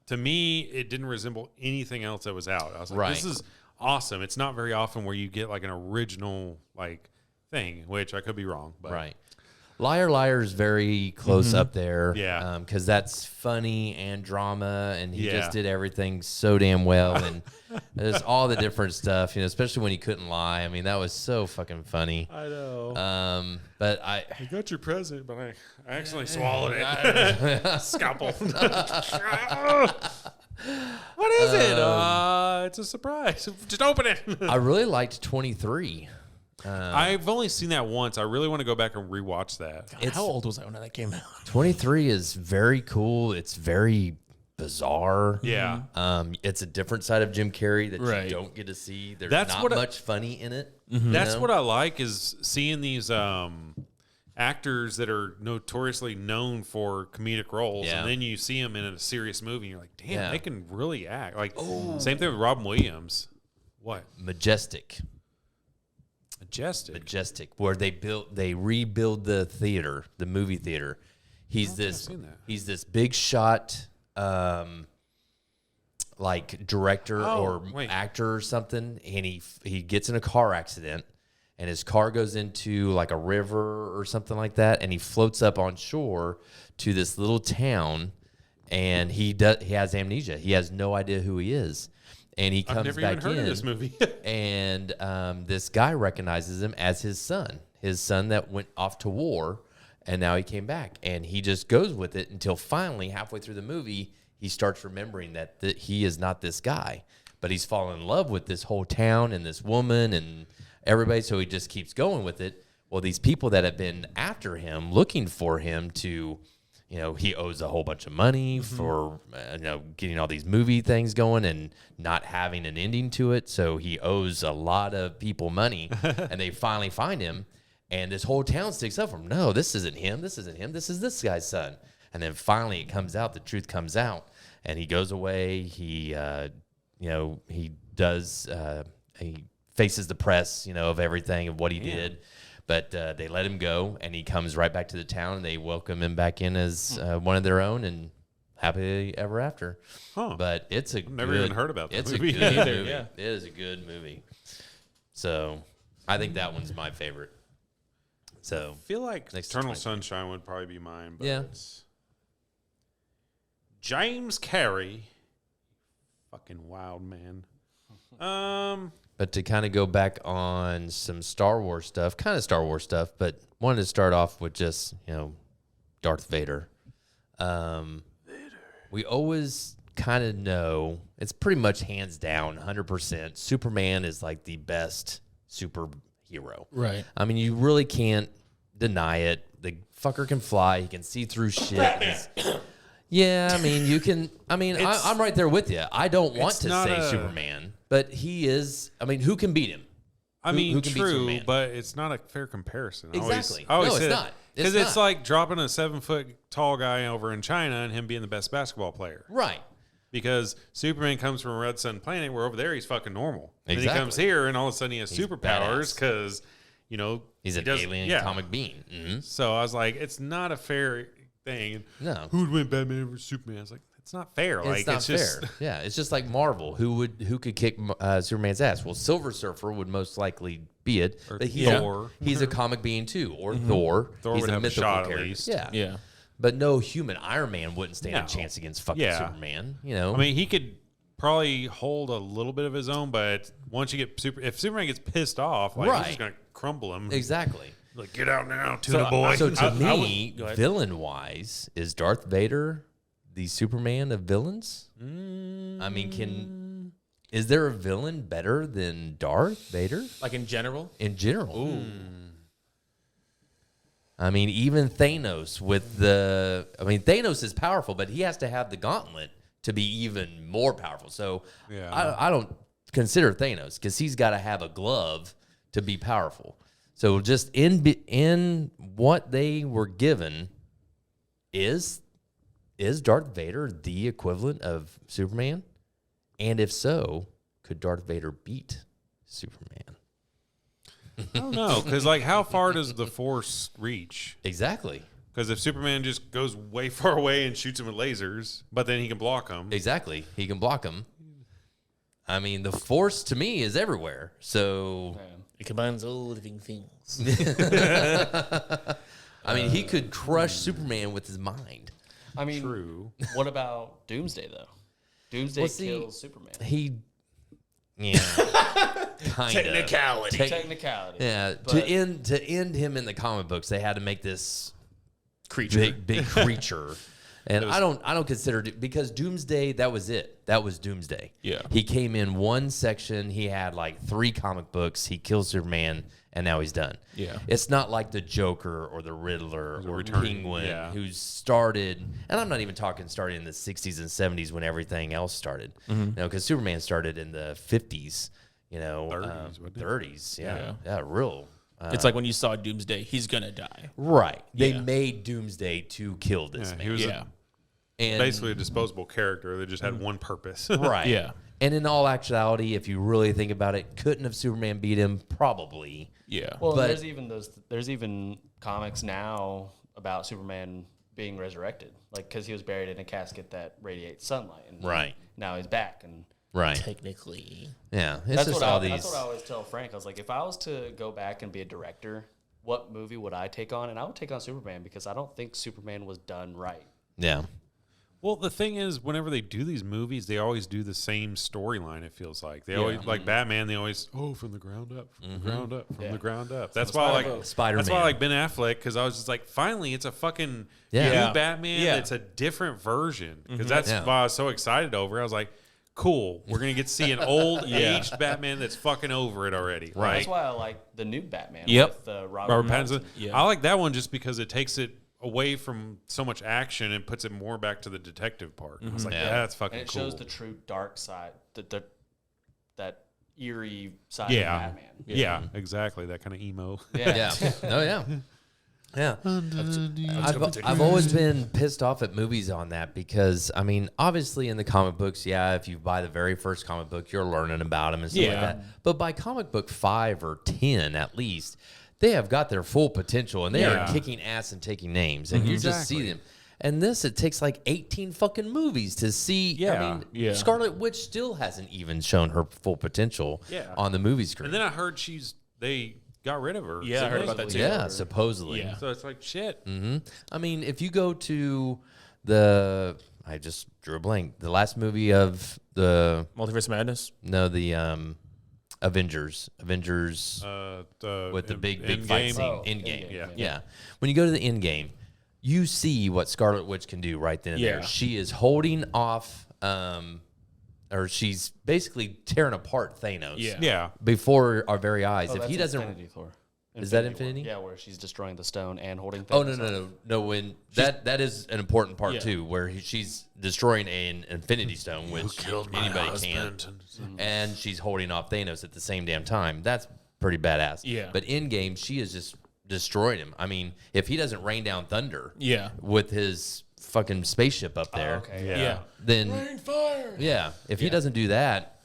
to me, it didn't resemble anything else that was out. I was like, Right. this is awesome. It's not very often where you get like an original like thing, which I could be wrong, but Right. Liar Liar is very close up there. Yeah. Because that's funny and drama, and he Yeah. just did everything so damn well. And there's all the different stuff, especially when he couldn't lie. I mean, that was so fucking funny. I know. But I got your present, but I accidentally swallowed it. Scalpel. What is it? It's a surprise. Just open it. I really liked 23. I've only seen that once. I really want to go back and rewatch that. How old was I when that came out? 23 is very cool. It's very bizarre. Yeah. It's a different side of Jim Carrey that Right. you don't get to see. There's That's not what much funny in it. That's what I like is seeing these actors that are notoriously known for comedic roles, Yeah. and then you see them in a serious movie, and you're like, damn, Yeah. they can really act. Like, same thing with Robin Williams. What? Majestic, Majestic. where they rebuild the theater, the movie theater. He's think I've this seen that. he's this big shot like director or wait. actor or something, and he gets in a car accident, and his car goes into like a river or something like that, and he floats up on shore to this little town, and he has amnesia. He has no idea who he is, and he I've comes never back even heard in of this movie. and this guy recognizes him as his son that went off to war, and now he came back, and he just goes with it until finally, halfway through the movie, he starts remembering that he is not this guy, but he's fallen in love with this whole town and this woman and everybody, so he just keeps going with it. Well, these people that have been after him, looking for him to, he owes a whole bunch of money for, getting all these movie things going and not having an ending to it. So he owes a lot of people money, and they finally find him, and this whole town sticks up for him. No, this isn't him. This isn't him. This is this guy's son. And then finally it comes out. The truth comes out, and he goes away. He faces the press, of everything of what he did. But they let him go, and he comes right back to the town, and they welcome him back in as one of their own, and happy ever after. Huh. But it's a never even heard about that it's movie. a good Either, movie. yeah. It is a good movie. So I think that one's my favorite. So I feel like Next to Eternal 23. Sunshine would probably be mine. But Yeah. it's James Carey. Fucking wild man. But to kind of go back on some Star Wars stuff, but wanted to start off with just, Darth Vader. We always kind of know, it's pretty much hands down, 100%. Superman is like the best superhero. Right. I mean, you really can't deny it. The fucker can fly. He can see through shit. Yeah, I mean, you can. I mean, I'm right there with you. I don't want it's to not say a- Superman, but he is. I mean, who can beat him? I Who- mean, who can beat true, Superman? but it's not a fair comparison. Exactly. I always No, say it's that. not. Because It's it's not. like dropping a 7-foot tall guy over in China and him being the best basketball player. Right. Because Superman comes from a red sun planet where over there he's fucking normal. And then he Exactly. comes here and all of a sudden he has He's superpowers badass. because, He's he an does- alien yeah. comic being. Mm-hmm. So I was like, it's not a fair thing. No. Who would win Batman versus Superman? I was like, it's not fair. Like, It's not just, fair. Yeah, it's just like Marvel. Who could kick Superman's ass? Well, Silver Surfer would most likely be it. Or But Thor. He's a comic being too, or Thor. Thor He's would a have a mythical shot at character. least. Yeah, Yeah. But no human Iron Man wouldn't stand a No. chance against fucking Yeah. Superman. I mean, he could probably hold a little bit of his own, but once you get if Superman gets pissed off, like he's Right. just gonna crumble him. exactly. Like, get out now, tuna boy. So to I me, would- go ahead. villain-wise, is Darth Vader the Superman of villains? I mean, is there a villain better than Darth Vader Like in general? in general? I mean, even Thanos Thanos is powerful, but he has to have the gauntlet to be even more powerful. So Yeah. I don't consider Thanos because he's got to have a glove to be powerful. So just in what they were given, is Darth Vader the equivalent of Superman? And if so, could Darth Vader beat Superman? I don't know, because like, how far does the Force reach? Exactly. Because if Superman just goes way far away and shoots him with lasers, but then he can block them. Exactly. He can block them. I mean, the Force to me is everywhere. So It combines all living things. I mean, he could crush Superman with his mind. I mean, True. what about Doomsday though? Doomsday See, kills Superman. Yeah, kind of Technicality. Yeah, But- to end him in the comic books, they had to make this Creature. big creature. And I don't consider it because Doomsday, that was it. That was Doomsday. Yeah. He came in one section, he had like 3 comic books, he kills Superman, and now he's done. Yeah. It's not like the Joker or the Riddler or returning, Penguin yeah. who started, and I'm not even talking starting in the 60s and 70s when everything else started. You know, because Superman started in the 50s, 30s, wasn't it? 30s. Yeah. Yeah, real. It's like when you saw Doomsday, he's gonna die. Right. They Yeah. made Doomsday to kill this Yeah, man. he was Yeah. And basically a disposable character that just had one purpose. right. Yeah. And in all actuality, if you really think about it, couldn't have Superman beat him? Probably. Yeah. Well, But- there's even comics now about Superman being resurrected, like because he was buried in a casket that radiates sunlight, and Right. now he's back, and Right. Technically. Yeah. It's that's just what all I, these. that's what I always tell Frank. I was like, if I was to go back and be a director, what movie would I take on? And I would take on Superman because I don't think Superman was done right. Yeah. Well, the thing is, whenever they do these movies, they always do the same storyline. It feels like they always like Batman. They always from the ground up, from the ground up, from the ground up. That's why I like Spider-Man. That's why I like Ben Affleck because I was just like, finally, it's a fucking Yeah. new Batman. Yeah. It's a different version because that's Yeah. why I was so excited over. I was like, cool, we're gonna get to see an old aged Batman that's fucking over it already. Right. That's why I like the new Batman Yep. with Robert Pattinson. Yeah. I like that one just because it takes it away from so much action and puts it more back to the detective part. I was like, Yeah. yeah, that's fucking And it cool. shows the true dark side, that eerie side yeah. of Batman. Yeah, exactly. That kind of emo. Yeah. Oh, yeah. Yeah. I've always been pissed off at movies on that because, I mean, obviously in the comic books, yeah, if you buy the very first comic book, you're learning about them and stuff like Yeah. that. But by comic book 5 or 10 at least, they have got their full potential and they are Yeah. kicking ass and taking names. And you just see them. And this, it takes like 18 fucking movies to see. I Yeah. mean, Yeah. Scarlet Witch still hasn't even shown her full potential Yeah. on the movie screen. And then I heard they got rid of her. Yeah, I heard about that too. Yeah, supposedly. Yeah. So it's like, shit. I mean, if you go to I just drew a blank. The last movie of Multiverse of Madness. Avengers with the big fight scene. Oh, Endgame. Endgame, Yeah. When you go to the Endgame, you see what Scarlet Witch can do right then and there. Yeah. She is holding off, or she's basically tearing apart Thanos. Yeah. Yeah. Before our very eyes. Oh, if that's he doesn't, Infinity Thor. Is that War. Infinity? Yeah, where she's destroying the stone and holding. oh Thanos no. up. When that is an important part Yeah. too, where she's destroying an Infinity Stone, which anybody can, and she's holding off Thanos at the same damn time. That's pretty badass. Yeah. But in game, she is just destroying him. I mean, if he doesn't rain down thunder, Yeah. with his fucking spaceship up there, Okay. Yeah. then yeah, if he doesn't do that.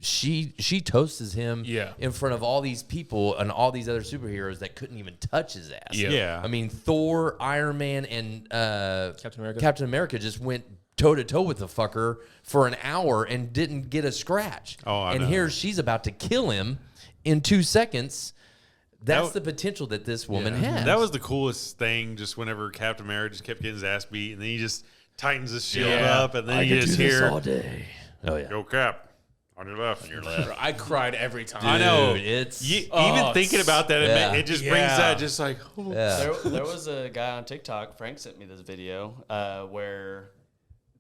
She toasts him Yeah. in front of all these people and all these other superheroes that couldn't even touch his ass. Yeah. Yeah. I mean, Thor, Iron Man, and Captain America. just went toe to toe with the fucker for an hour and didn't get a scratch. Oh, I and know. here she's about to kill him in 2 seconds. That's That- the potential that this woman has. That was the coolest thing. Just whenever Captain America just kept getting his ass beat, and then he just tightens his shield Yeah. up, and then you just hear, day. Oh yeah. "Yo, Cap, on your left." On your left. I cried every time. I know. Dude, it's Even thinking about that, Yeah. it just brings that just like, oh. yeah. There was a guy on TikTok. Frank sent me this video where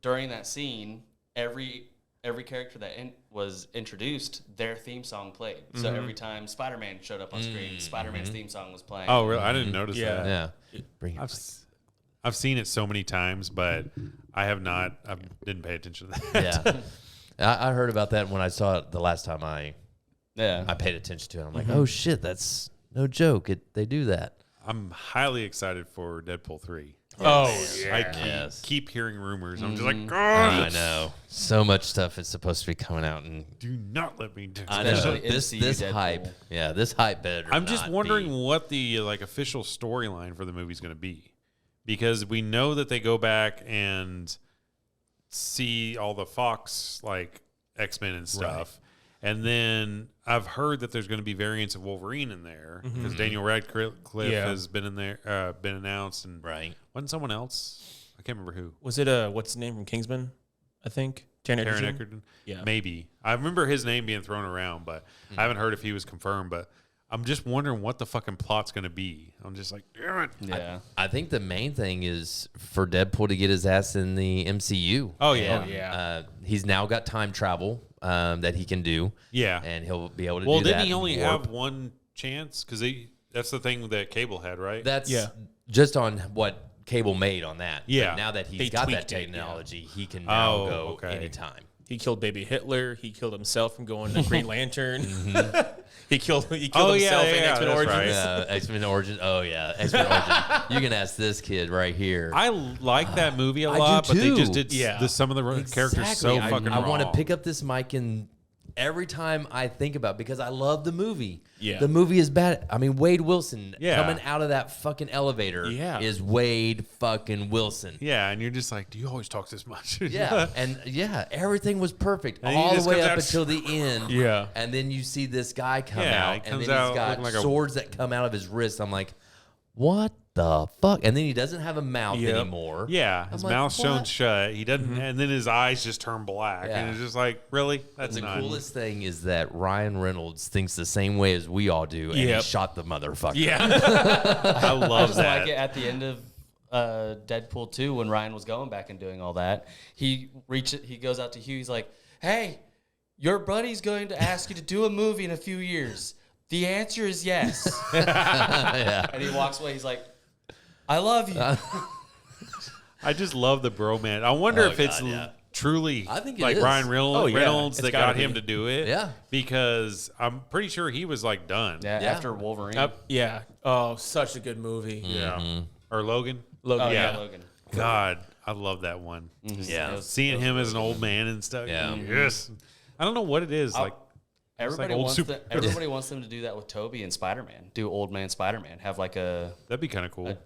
during that scene, every character that was introduced, their theme song played. So every time Spider-Man showed up on screen, Spider-Man's theme song was playing. Oh, really? I didn't notice Yeah. that. Yeah. Bring it. I've seen it so many times, but I have not. I didn't pay attention to that. Yeah. I heard about that when I saw it the last time I paid attention to it. I'm like, oh shit, that's no joke. They do that. I'm highly excited for Deadpool 3. Oh, I yeah. keep hearing rumors. I'm just like, I know. So much stuff is supposed to be coming out, and do not let me do I that. know Especially this MCU hype. Deadpool. Yeah, this hype better. I'm just not wondering be. what the official storyline for the movie is going to be, because we know that they go back and see all the Fox like X-Men and stuff. And then I've heard that there's going to be variants of Wolverine in there because Daniel Radcliffe has been in there, been announced, and wasn't someone else? I can't remember who. Was it what's his name from Kingsman? I think Taron Egerton. Yeah, maybe. I remember his name being thrown around, but I haven't heard if he was confirmed. But I'm just wondering what the fucking plot's going to be. I'm just like, damn it. Yeah. I think the main thing is for Deadpool to get his ass in the MCU. Oh yeah, He's now got time travel that he can do. Yeah, and he'll be able to. Well, do that. didn't he only have one chance? Because that's the thing that Cable had, right? That's just on what Cable made on that. Yeah. But now that he's got that technology, he can now go anytime. He killed baby Hitler. He killed himself from going to Green Lantern. He killed himself in X-Men Origins. Right. Yeah, X-Men Origins. Oh, yeah, X-Men Origins. You can ask this kid right here. I like that movie a lot, but they just did some of the characters so fucking wrong. I want to pick up this mic and every time I think about it, because I love the movie. Yeah. The movie is bad. I mean, Wade Wilson coming out of that fucking elevator is Wade fucking Wilson. Yeah, and you're just like, do you always talk this much? And everything was perfect and all the way up until the end. Yeah. And then you see this guy come out, and then he's got swords that come out of his wrist. I'm like, what the fuck? And then he doesn't have a mouth anymore. Yeah, his mouth's shown shut. He doesn't, and then his eyes just turn black, and it's just like, really? That's the coolest thing is that Ryan Reynolds thinks the same way as we all do, and he shot the motherfucker. Yeah, I love that. Like it at the end of Deadpool 2 when Ryan was going back and doing all that. He goes out to Hugh. He's like, "Hey, your buddy's going to ask you to do a movie in a few years. The answer is yes." And he walks away. He's like, "I love you." I just love the bromance. I wonder if it's truly I think it like is. Ryan Reynolds that got him to do it. Yeah. Because I'm pretty sure he was like done. Yeah, after Wolverine. Yeah. Oh, such a good movie. Yeah. Or Logan. Logan. Logan. God, I love that one. Yeah. Seeing him as an old man and stuff. Yeah. Yes. I don't know what it is. Like Everybody old wants them to do that with Tobey and Spider-Man. Do Old Man Spider-Man. Have like a that'd be kind of cool.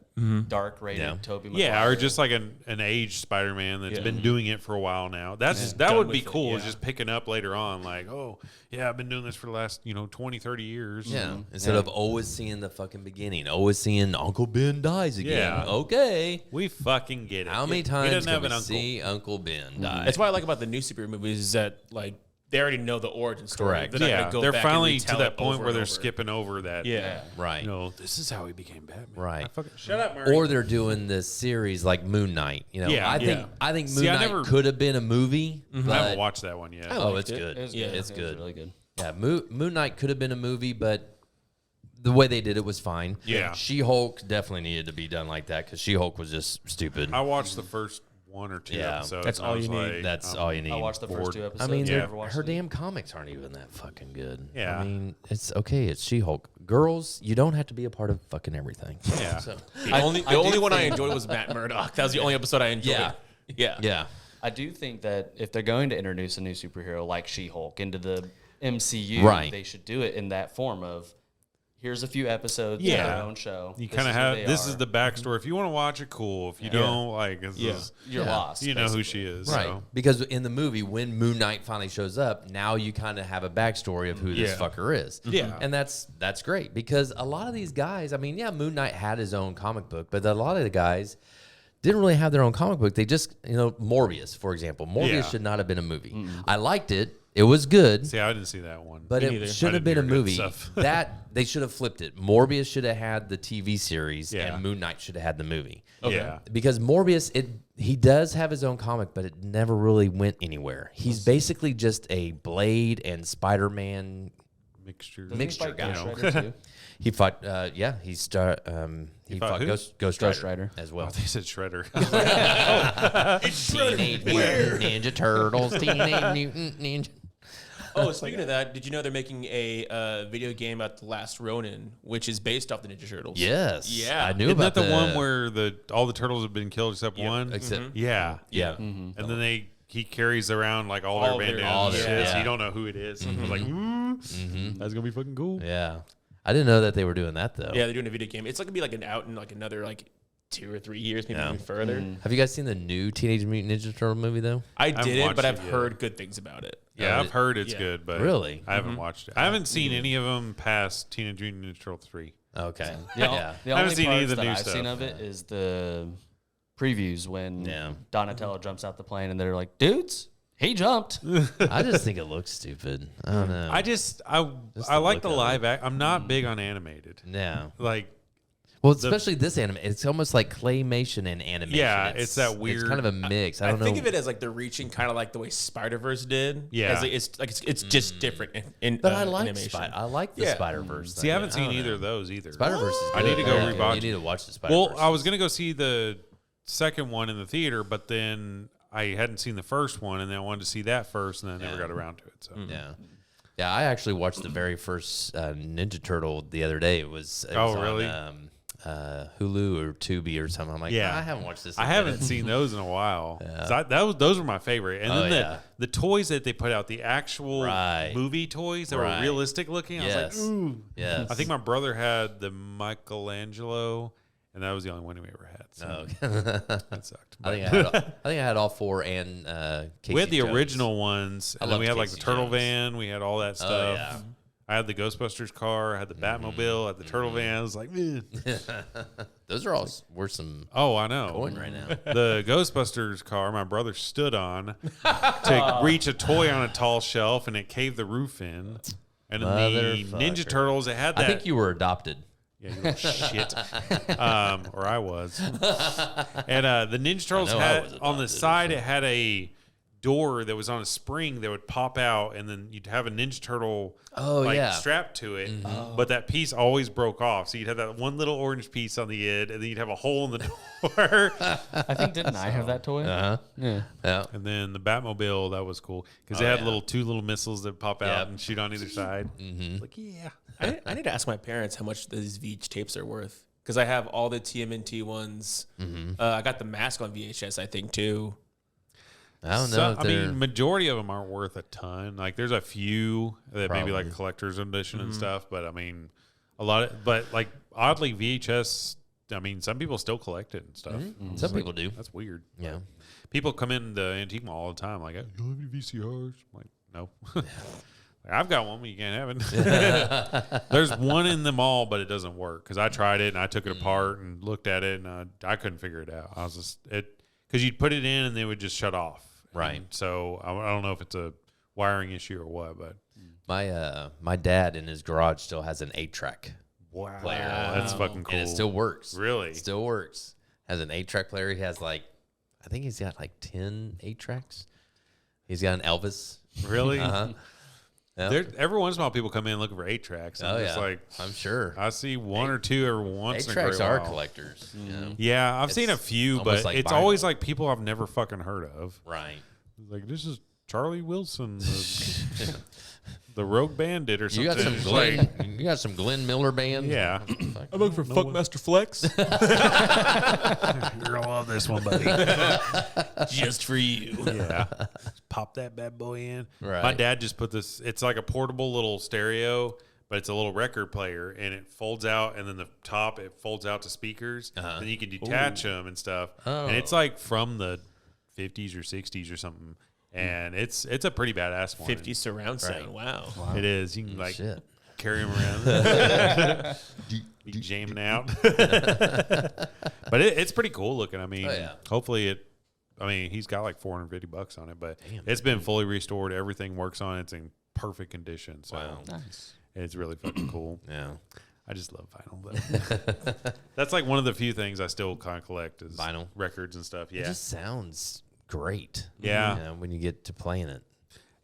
dark rated Tobey Maguire. Yeah, or just like an aged Spider-Man that's been doing it for a while now. That would be cool. Is just picking up later on, like, oh yeah, I've been doing this for the last 20, 30 years. Yeah. Instead of always seeing the fucking beginning, always seeing Uncle Ben dies again. Yeah. Okay. We fucking get it. How many He times doesn't can have we an uncle. see Uncle Ben die? That's what I like about the new superhero movies is that like they already know the origin story. Correct. They're not gonna go they're back finally and to retell that it point over where and they're over. skipping over that. Yeah. Right. This is how he became Batman. Right. Shut up, Murray. Or they're doing this series like Moon Knight. Yeah, I think See, Moon I Knight never- could have been a movie. I But, haven't watched that one yet. oh, it's it. good. It was Yeah, good. it's It good. was really good. Yeah, Moon Knight could have been a movie, but the way they did it was fine. Yeah. She-Hulk definitely needed to be done like that because She-Hulk was just stupid. I watched the first one or two Yeah. episodes. That's and I all was you need. like, That's all you need. I watched the first 2 episodes. I mean, Never watched her it. damn comics aren't even that fucking good. Yeah. I mean, it's okay. It's She-Hulk. Girls, you don't have to be a part of fucking everything. Yeah. So, The only one I enjoyed was Matt Murdock. That was the only episode I enjoyed. Yeah. yeah. I do think that if they're going to introduce a new superhero like She-Hulk into the MCU, Right. they should do it in that form of here's a few episodes of Yeah. their own show. You This kind of is who have they this are. is the backstory. If you want to watch it, cool. If you don't, like, this is, You're lost. you know who basically. she is. Right. So. Because in the movie, when Moon Knight finally shows up, now you kind of have a backstory of who this fucker is. Yeah. And that's great because a lot of these guys, I mean, yeah, Moon Knight had his own comic book, but a lot of the guys didn't really have their own comic book. They just, Morbius, for example. Morbius should not have been a movie. I liked it. It was good. See, I didn't see that one. But neither. it should have been a I didn't hear movie. good stuff. That they should have flipped it. Morbius should have had the TV series, Yeah. and Moon Knight should have had the movie. Yeah. Because Morbius, he does have his own comic, but it never really went anywhere. He's basically just a Blade and Spider-Man Mixture. Doesn't he mixture fight guy. Ghost Rider too? He fought. He fought fought who? Ghost Ghost Rider Rider. as well. They said Shredder. Teenage Mutant Ninja Turtles, Teenage Mutant Ninja. Oh, speaking of that, did you know they're making a video game about The Last Ronin, which is based off the Ninja Turtles? Yes, Yeah. I knew Isn't about that the one where all the turtles have been killed except one? Except, Yeah. yeah, And then he carries around like all All their their- bandanas all and their- shit, so yeah. you don't know who it is. I was like, that's gonna be fucking cool. yeah. I didn't know that they were doing that though. Yeah, they're doing a video game. It's like gonna be like an out in like another like 2 or 3 years, maybe even further. Have you guys seen the new Teenage Mutant Ninja Turtle movie though? I haven't didn't, watched but it I've yet. heard good things about it. Yeah, I've heard it's yeah. good, but Really? I haven't watched it. I haven't seen any of them past Teenage Mutant Ninja Turtle 3. Okay. The, o- Yeah. the I haven't only seen any of parts the that new I've stuff. seen of it is the previews when Yeah. Donatello jumps out the plane and they're like, dudes, he jumped. I just think it looks stupid. I don't know. I the like the look of live act. I'm not big on animated. yeah. Like, Well, especially this anime. It's almost like claymation and animation. Yeah, it's that It's weird- kind of a mix. I I don't know. think of it as like they're reaching kind of like the way Spider-Verse did. Yeah. As it's just different in but I like animation. I like the Yeah. Spider Verse. see, I haven't seen either of those either. Spider Verse. I need to go rewatch You need to watch the Spider Well, Verse. I was gonna go see the second one in the theater, but then I hadn't seen the first one, and then I wanted to see that first, and then I never got around to it. So Yeah. Yeah, I actually watched the very first Ninja Turtle the other day. It was really? on, Hulu or Tubi or something. I'm like, Yeah. I haven't watched this. in I a haven't minute." seen those in a while. Those were my favorite. And Oh, then yeah. the toys that they put out, the actual Right. movie toys that Right. were realistic looking. I was Yes. like, ooh. Yes. I think my brother had the Michelangelo, and that was the only one we ever had. So Oh, that sucked. I think I had all four and Casey we had the Jones. original ones, I and then we loved had like the Casey turtle Jones. van. We had all that stuff. Oh, yeah. I had the Ghostbusters car. I had the Batmobile. I had the turtle van. I was like, eh. Those are all worth some Oh, I know. coin right now. The Ghostbusters car my brother stood on to reach a toy on a tall shelf, and it caved the roof in. And then the Ninja Motherfucker. Turtles, it had that. I think you were adopted. Yeah, you little shit. Or I was. And the Ninja Turtles know I had was on the adopted, side, it had a door that was on a spring that would pop out, and then you'd have a Ninja Turtle strapped to it. But that piece always broke off. So you'd have that one little orange piece on the end, and then you'd have a hole in the door. I think, didn't I have that toy? Uh-huh. Yeah. Yeah. And then the Batmobile, that was cool because they had two little missiles that pop out and shoot on either side. Like, yeah. I need to ask my parents how much these VH tapes are worth because I have all the TMNT ones. I got the Mask on VHS, I think, too. I don't know. I mean, majority of them aren't worth a ton. Like, there's a few that maybe like Probably. collector's edition and stuff, but I mean, a lot of, but like oddly VHS. I mean, some people still collect it and stuff. some people do. That's weird. Yeah. People come in the antique mall all the time, like, "You don't have any VCRs?" I'm like, no. I've got one, but you can't have it. There's one in the mall, but it doesn't work because I tried it and I took it apart and looked at it and I couldn't figure it out. I was just because you'd put it in and they would just shut off. Right. And so I don't know if it's a wiring issue or what, but My dad in his garage still has an 8-track wow, player. that's fucking cool. And it still works. Really? It still works. Has an 8-track player. He has I think he's got 10 8-tracks. He's got an Elvis. Really? Uh-huh. Yep. There, every once in a while, people come in looking for 8-tracks. Oh, Just yeah. like, I I'm sure. see one or two every once in a great 8-tracks are while. collectors. You know? Yeah, I've seen a It's few, almost but like it's vinyl. always like people I've never fucking heard of. Right. Like, this is Charlie Wilson, the Rogue Bandit or something. You got some It's Glenn. like, You got some Glenn Miller band. yeah. I'm looking for Funkmaster Flex You're gonna love this one, buddy. just for you. Yeah. Pop that bad boy in. Right. My dad just put this, it's like a portable little stereo, but it's a little record player, and it folds out, and then the top, it folds out to speakers, and you can detach them and stuff. Oh. And it's like from the 50s or 60s or something. And it's a pretty badass one. 50 surround sound. Wow. It is. You can like Shit. carry them around. Be jamming out. But it's pretty cool looking. I mean, Oh, yeah. hopefully he's got like $450 on it, but it's been fully restored. Everything works on it. It's in perfect condition. So Nice. it's really fucking cool. Yeah. I just love vinyl. But that's like one of the few things I still kind of collect is Vinyl. records and stuff. It Yeah. just sounds great. Yeah. You know, when you get to playing it.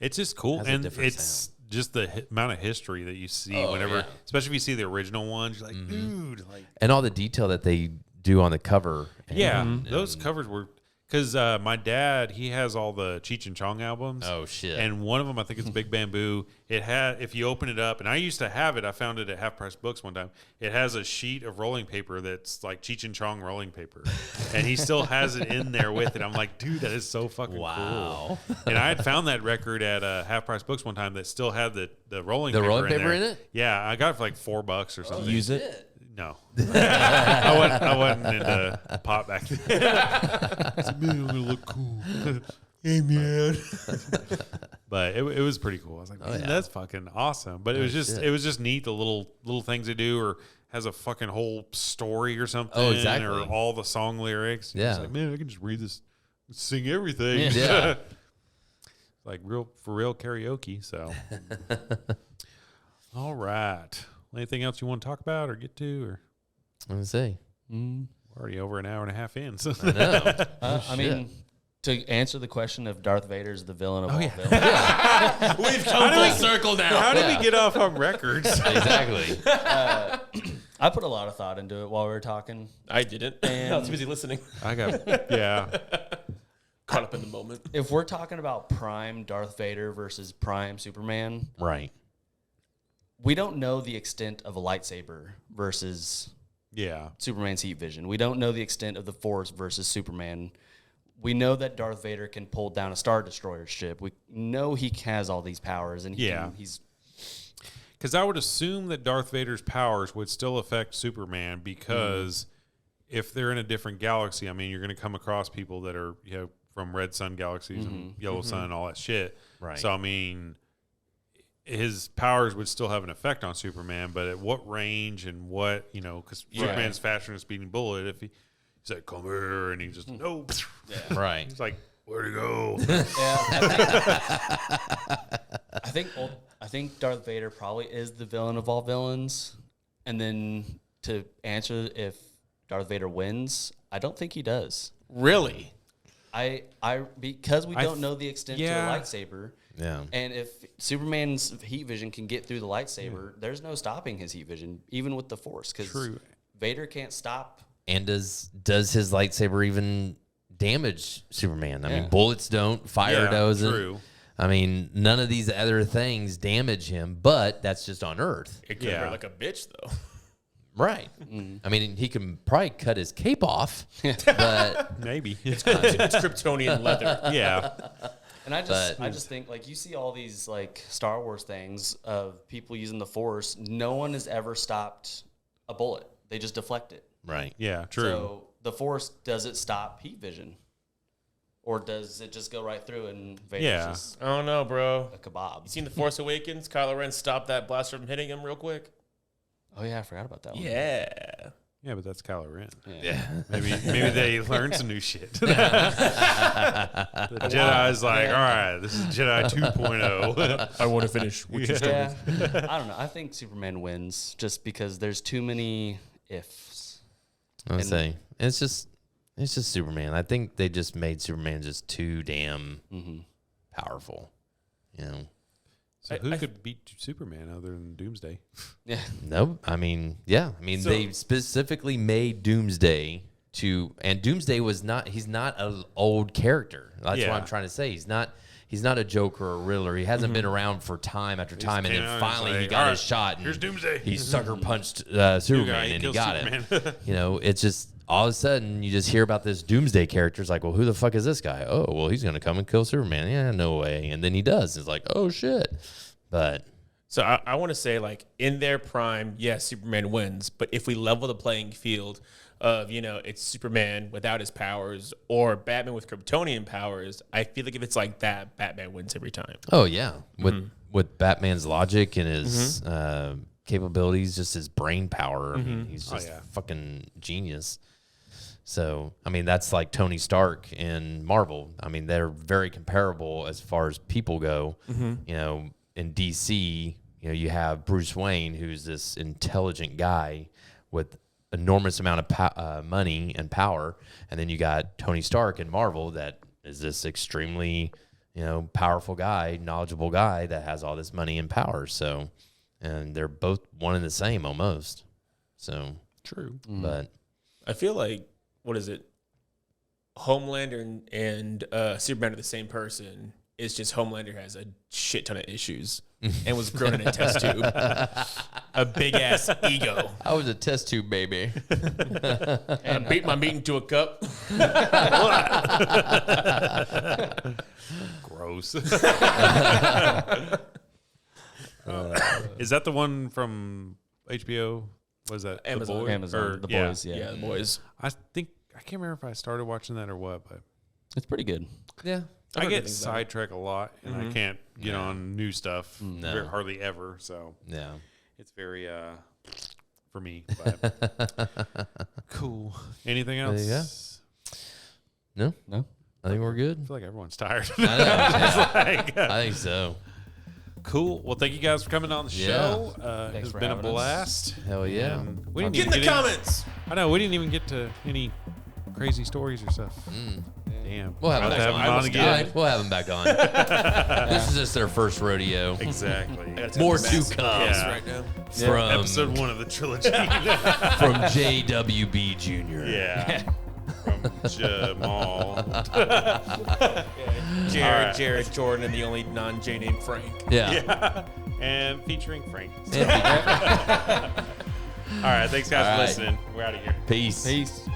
It's just cool, Has a and different it's sound. just the amount of history that you see Oh, whenever, yeah. especially if you see the original ones. You're like, dude, like, And all the detail that they do on the cover. And, yeah, those covers were because my dad, he has all the Cheech and Chong albums. Oh, shit. And one of them, I think it's Big Bamboo. It had, if you open it up, and I used to have it. I found it at Half Price Books one time. It has a sheet of rolling paper that's like Cheech and Chong rolling paper, and he still has it in there with it. I'm like, dude, that is so fucking cool. And I had found that record at Half Price Books one time that still had the rolling The paper rolling in paper there. in it? Yeah, I got it for like $4 or something. Use it. No. I wasn't into pop back then. I said, man, I'm going to look cool. Hey, man. But it was pretty cool. I was like, man, that's fucking awesome. But it was just neat, the little things they do, or has a fucking whole story or something. Oh, exactly. Or all the song lyrics. Yeah. It's like, man, I can just read this, sing everything. Yeah. Like for real karaoke. So, all right. Anything else you want to talk about or get to? Or Let me see. we're already over an hour and a half in. So. I know. I mean, to answer the question if Darth Vader is the villain of all villains, We've come full circle now. How did we get off on records? Exactly. I put a lot of thought into it while we were talking. I didn't. I was busy listening. I got Caught up in the moment. If we're talking about Prime Darth Vader versus Prime Superman, Right. we don't know the extent of a lightsaber versus Superman's heat vision. We don't know the extent of the Force versus Superman. We know that Darth Vader can pull down a Star Destroyer ship. We know he has all these powers, and he's. Because I would assume that Darth Vader's powers would still affect Superman because if they're in a different galaxy, I mean, you're going to come across people that are from red sun galaxies and yellow sun and all that shit. Right. So I mean, his powers would still have an effect on Superman, but at what range and what because Superman's faster than a speeding bullet. If he's like, come here, and he just no, Right. He's like, where'd he go? I think Darth Vader probably is the villain of all villains. And then to answer if Darth Vader wins, I don't think he does. Really? Because we don't know the extent to a lightsaber. Yeah. And if Superman's heat vision can get through the lightsaber, there's no stopping his heat vision, even with the Force. Because Vader can't stop. And does his lightsaber even damage Superman? I mean, bullets don't, fire doesn't. True. I mean, none of these other things damage him, but that's just on Earth. It could hurt like a bitch, though. Right. I mean, he can probably cut his cape off, but Maybe. It's Kryptonian leather. Yeah. And I just think, like, you see all these, like, Star Wars things of people using the Force. No one has ever stopped a bullet. They just deflect it. right. Yeah, true. So the Force, does it stop heat vision? Or does it just go right through and Vader's just I don't know, bro. a kebab? You seen The Force Awakens? Kylo Ren stopped that blaster from hitting him real quick. Oh, yeah, I forgot about that one. Yeah. Yeah, but that's Kylo Ren. Yeah. Maybe they learned some new shit. The Jedi's like, all right, this is Jedi 2.0. I want to finish. Yeah. I don't know. I think Superman wins just because there's too many ifs. I would say it's just Superman. I think they just made Superman just too damn powerful. So who could beat Superman other than Doomsday? Yeah. No, I mean, they specifically made Doomsday and Doomsday he's not an old character. That's what I'm trying to say. He's not a Joker or a Riddler. He hasn't been around for time after time, and then finally he got his shot. And here's Doomsday. He sucker punched Superman, and he got Superman. it. It's just all of a sudden you just hear about this Doomsday character. It's like, well, who the fuck is this guy? Oh, well, he's gonna come and kill Superman. Yeah, no way. And then he does. It's like, oh shit. But so I want to say, like, in their prime, yes, Superman wins. But if we level the playing field of, it's Superman without his powers or Batman with Kryptonian powers, I feel like if it's like that, Batman wins every time. oh yeah, with Batman's logic and his capabilities, just his brain power. I mean, he's just fucking genius. So, I mean, that's like Tony Stark in Marvel. I mean, they're very comparable as far as people go. In DC, you have Bruce Wayne, who's this intelligent guy with enormous amount of money and power, and then you got Tony Stark in Marvel that is this extremely, powerful guy, knowledgeable guy that has all this money and power. So, and they're both one and the same almost. So True. But I feel like, what is it? Homelander and Superman are the same person. It's just Homelander has a shit ton of issues and was grown in a test tube. A big ass ego. I was a test tube baby. And I beat my meat into a cup. Gross. Is that the one from HBO? Was that Amazon. The Boys? Amazon, The Boys. Yeah. Yeah, the boys. I think I can't remember if I started watching that or what, but It's pretty good. Yeah. I heard good get things about it. sidetracked a lot, and I can't get on new stuff hardly ever. So Yeah. it's very for me. But cool. Anything else? There you go. No. I think we're good. I feel like everyone's tired. I know. It's like, I think so. cool. Well, thank you guys for coming on the show. Thanks It's for been a having us. blast. Hell yeah. And we didn't Get in even the get comments. I know we didn't even get to any crazy stories or stuff. Damn. We'll have I'll him have back him on. on again. We'll have him back on. This is just their first rodeo. Exactly. More to come Yeah. right now. from Episode 1 of the trilogy. from JWB Jr. Yeah. From Jamal. Jared, Jordan, and the only non-J named Frank. Yeah. Yeah. And featuring Frank. And All right. Thanks, guys, All for right. listening. We're out of here. Peace. Peace.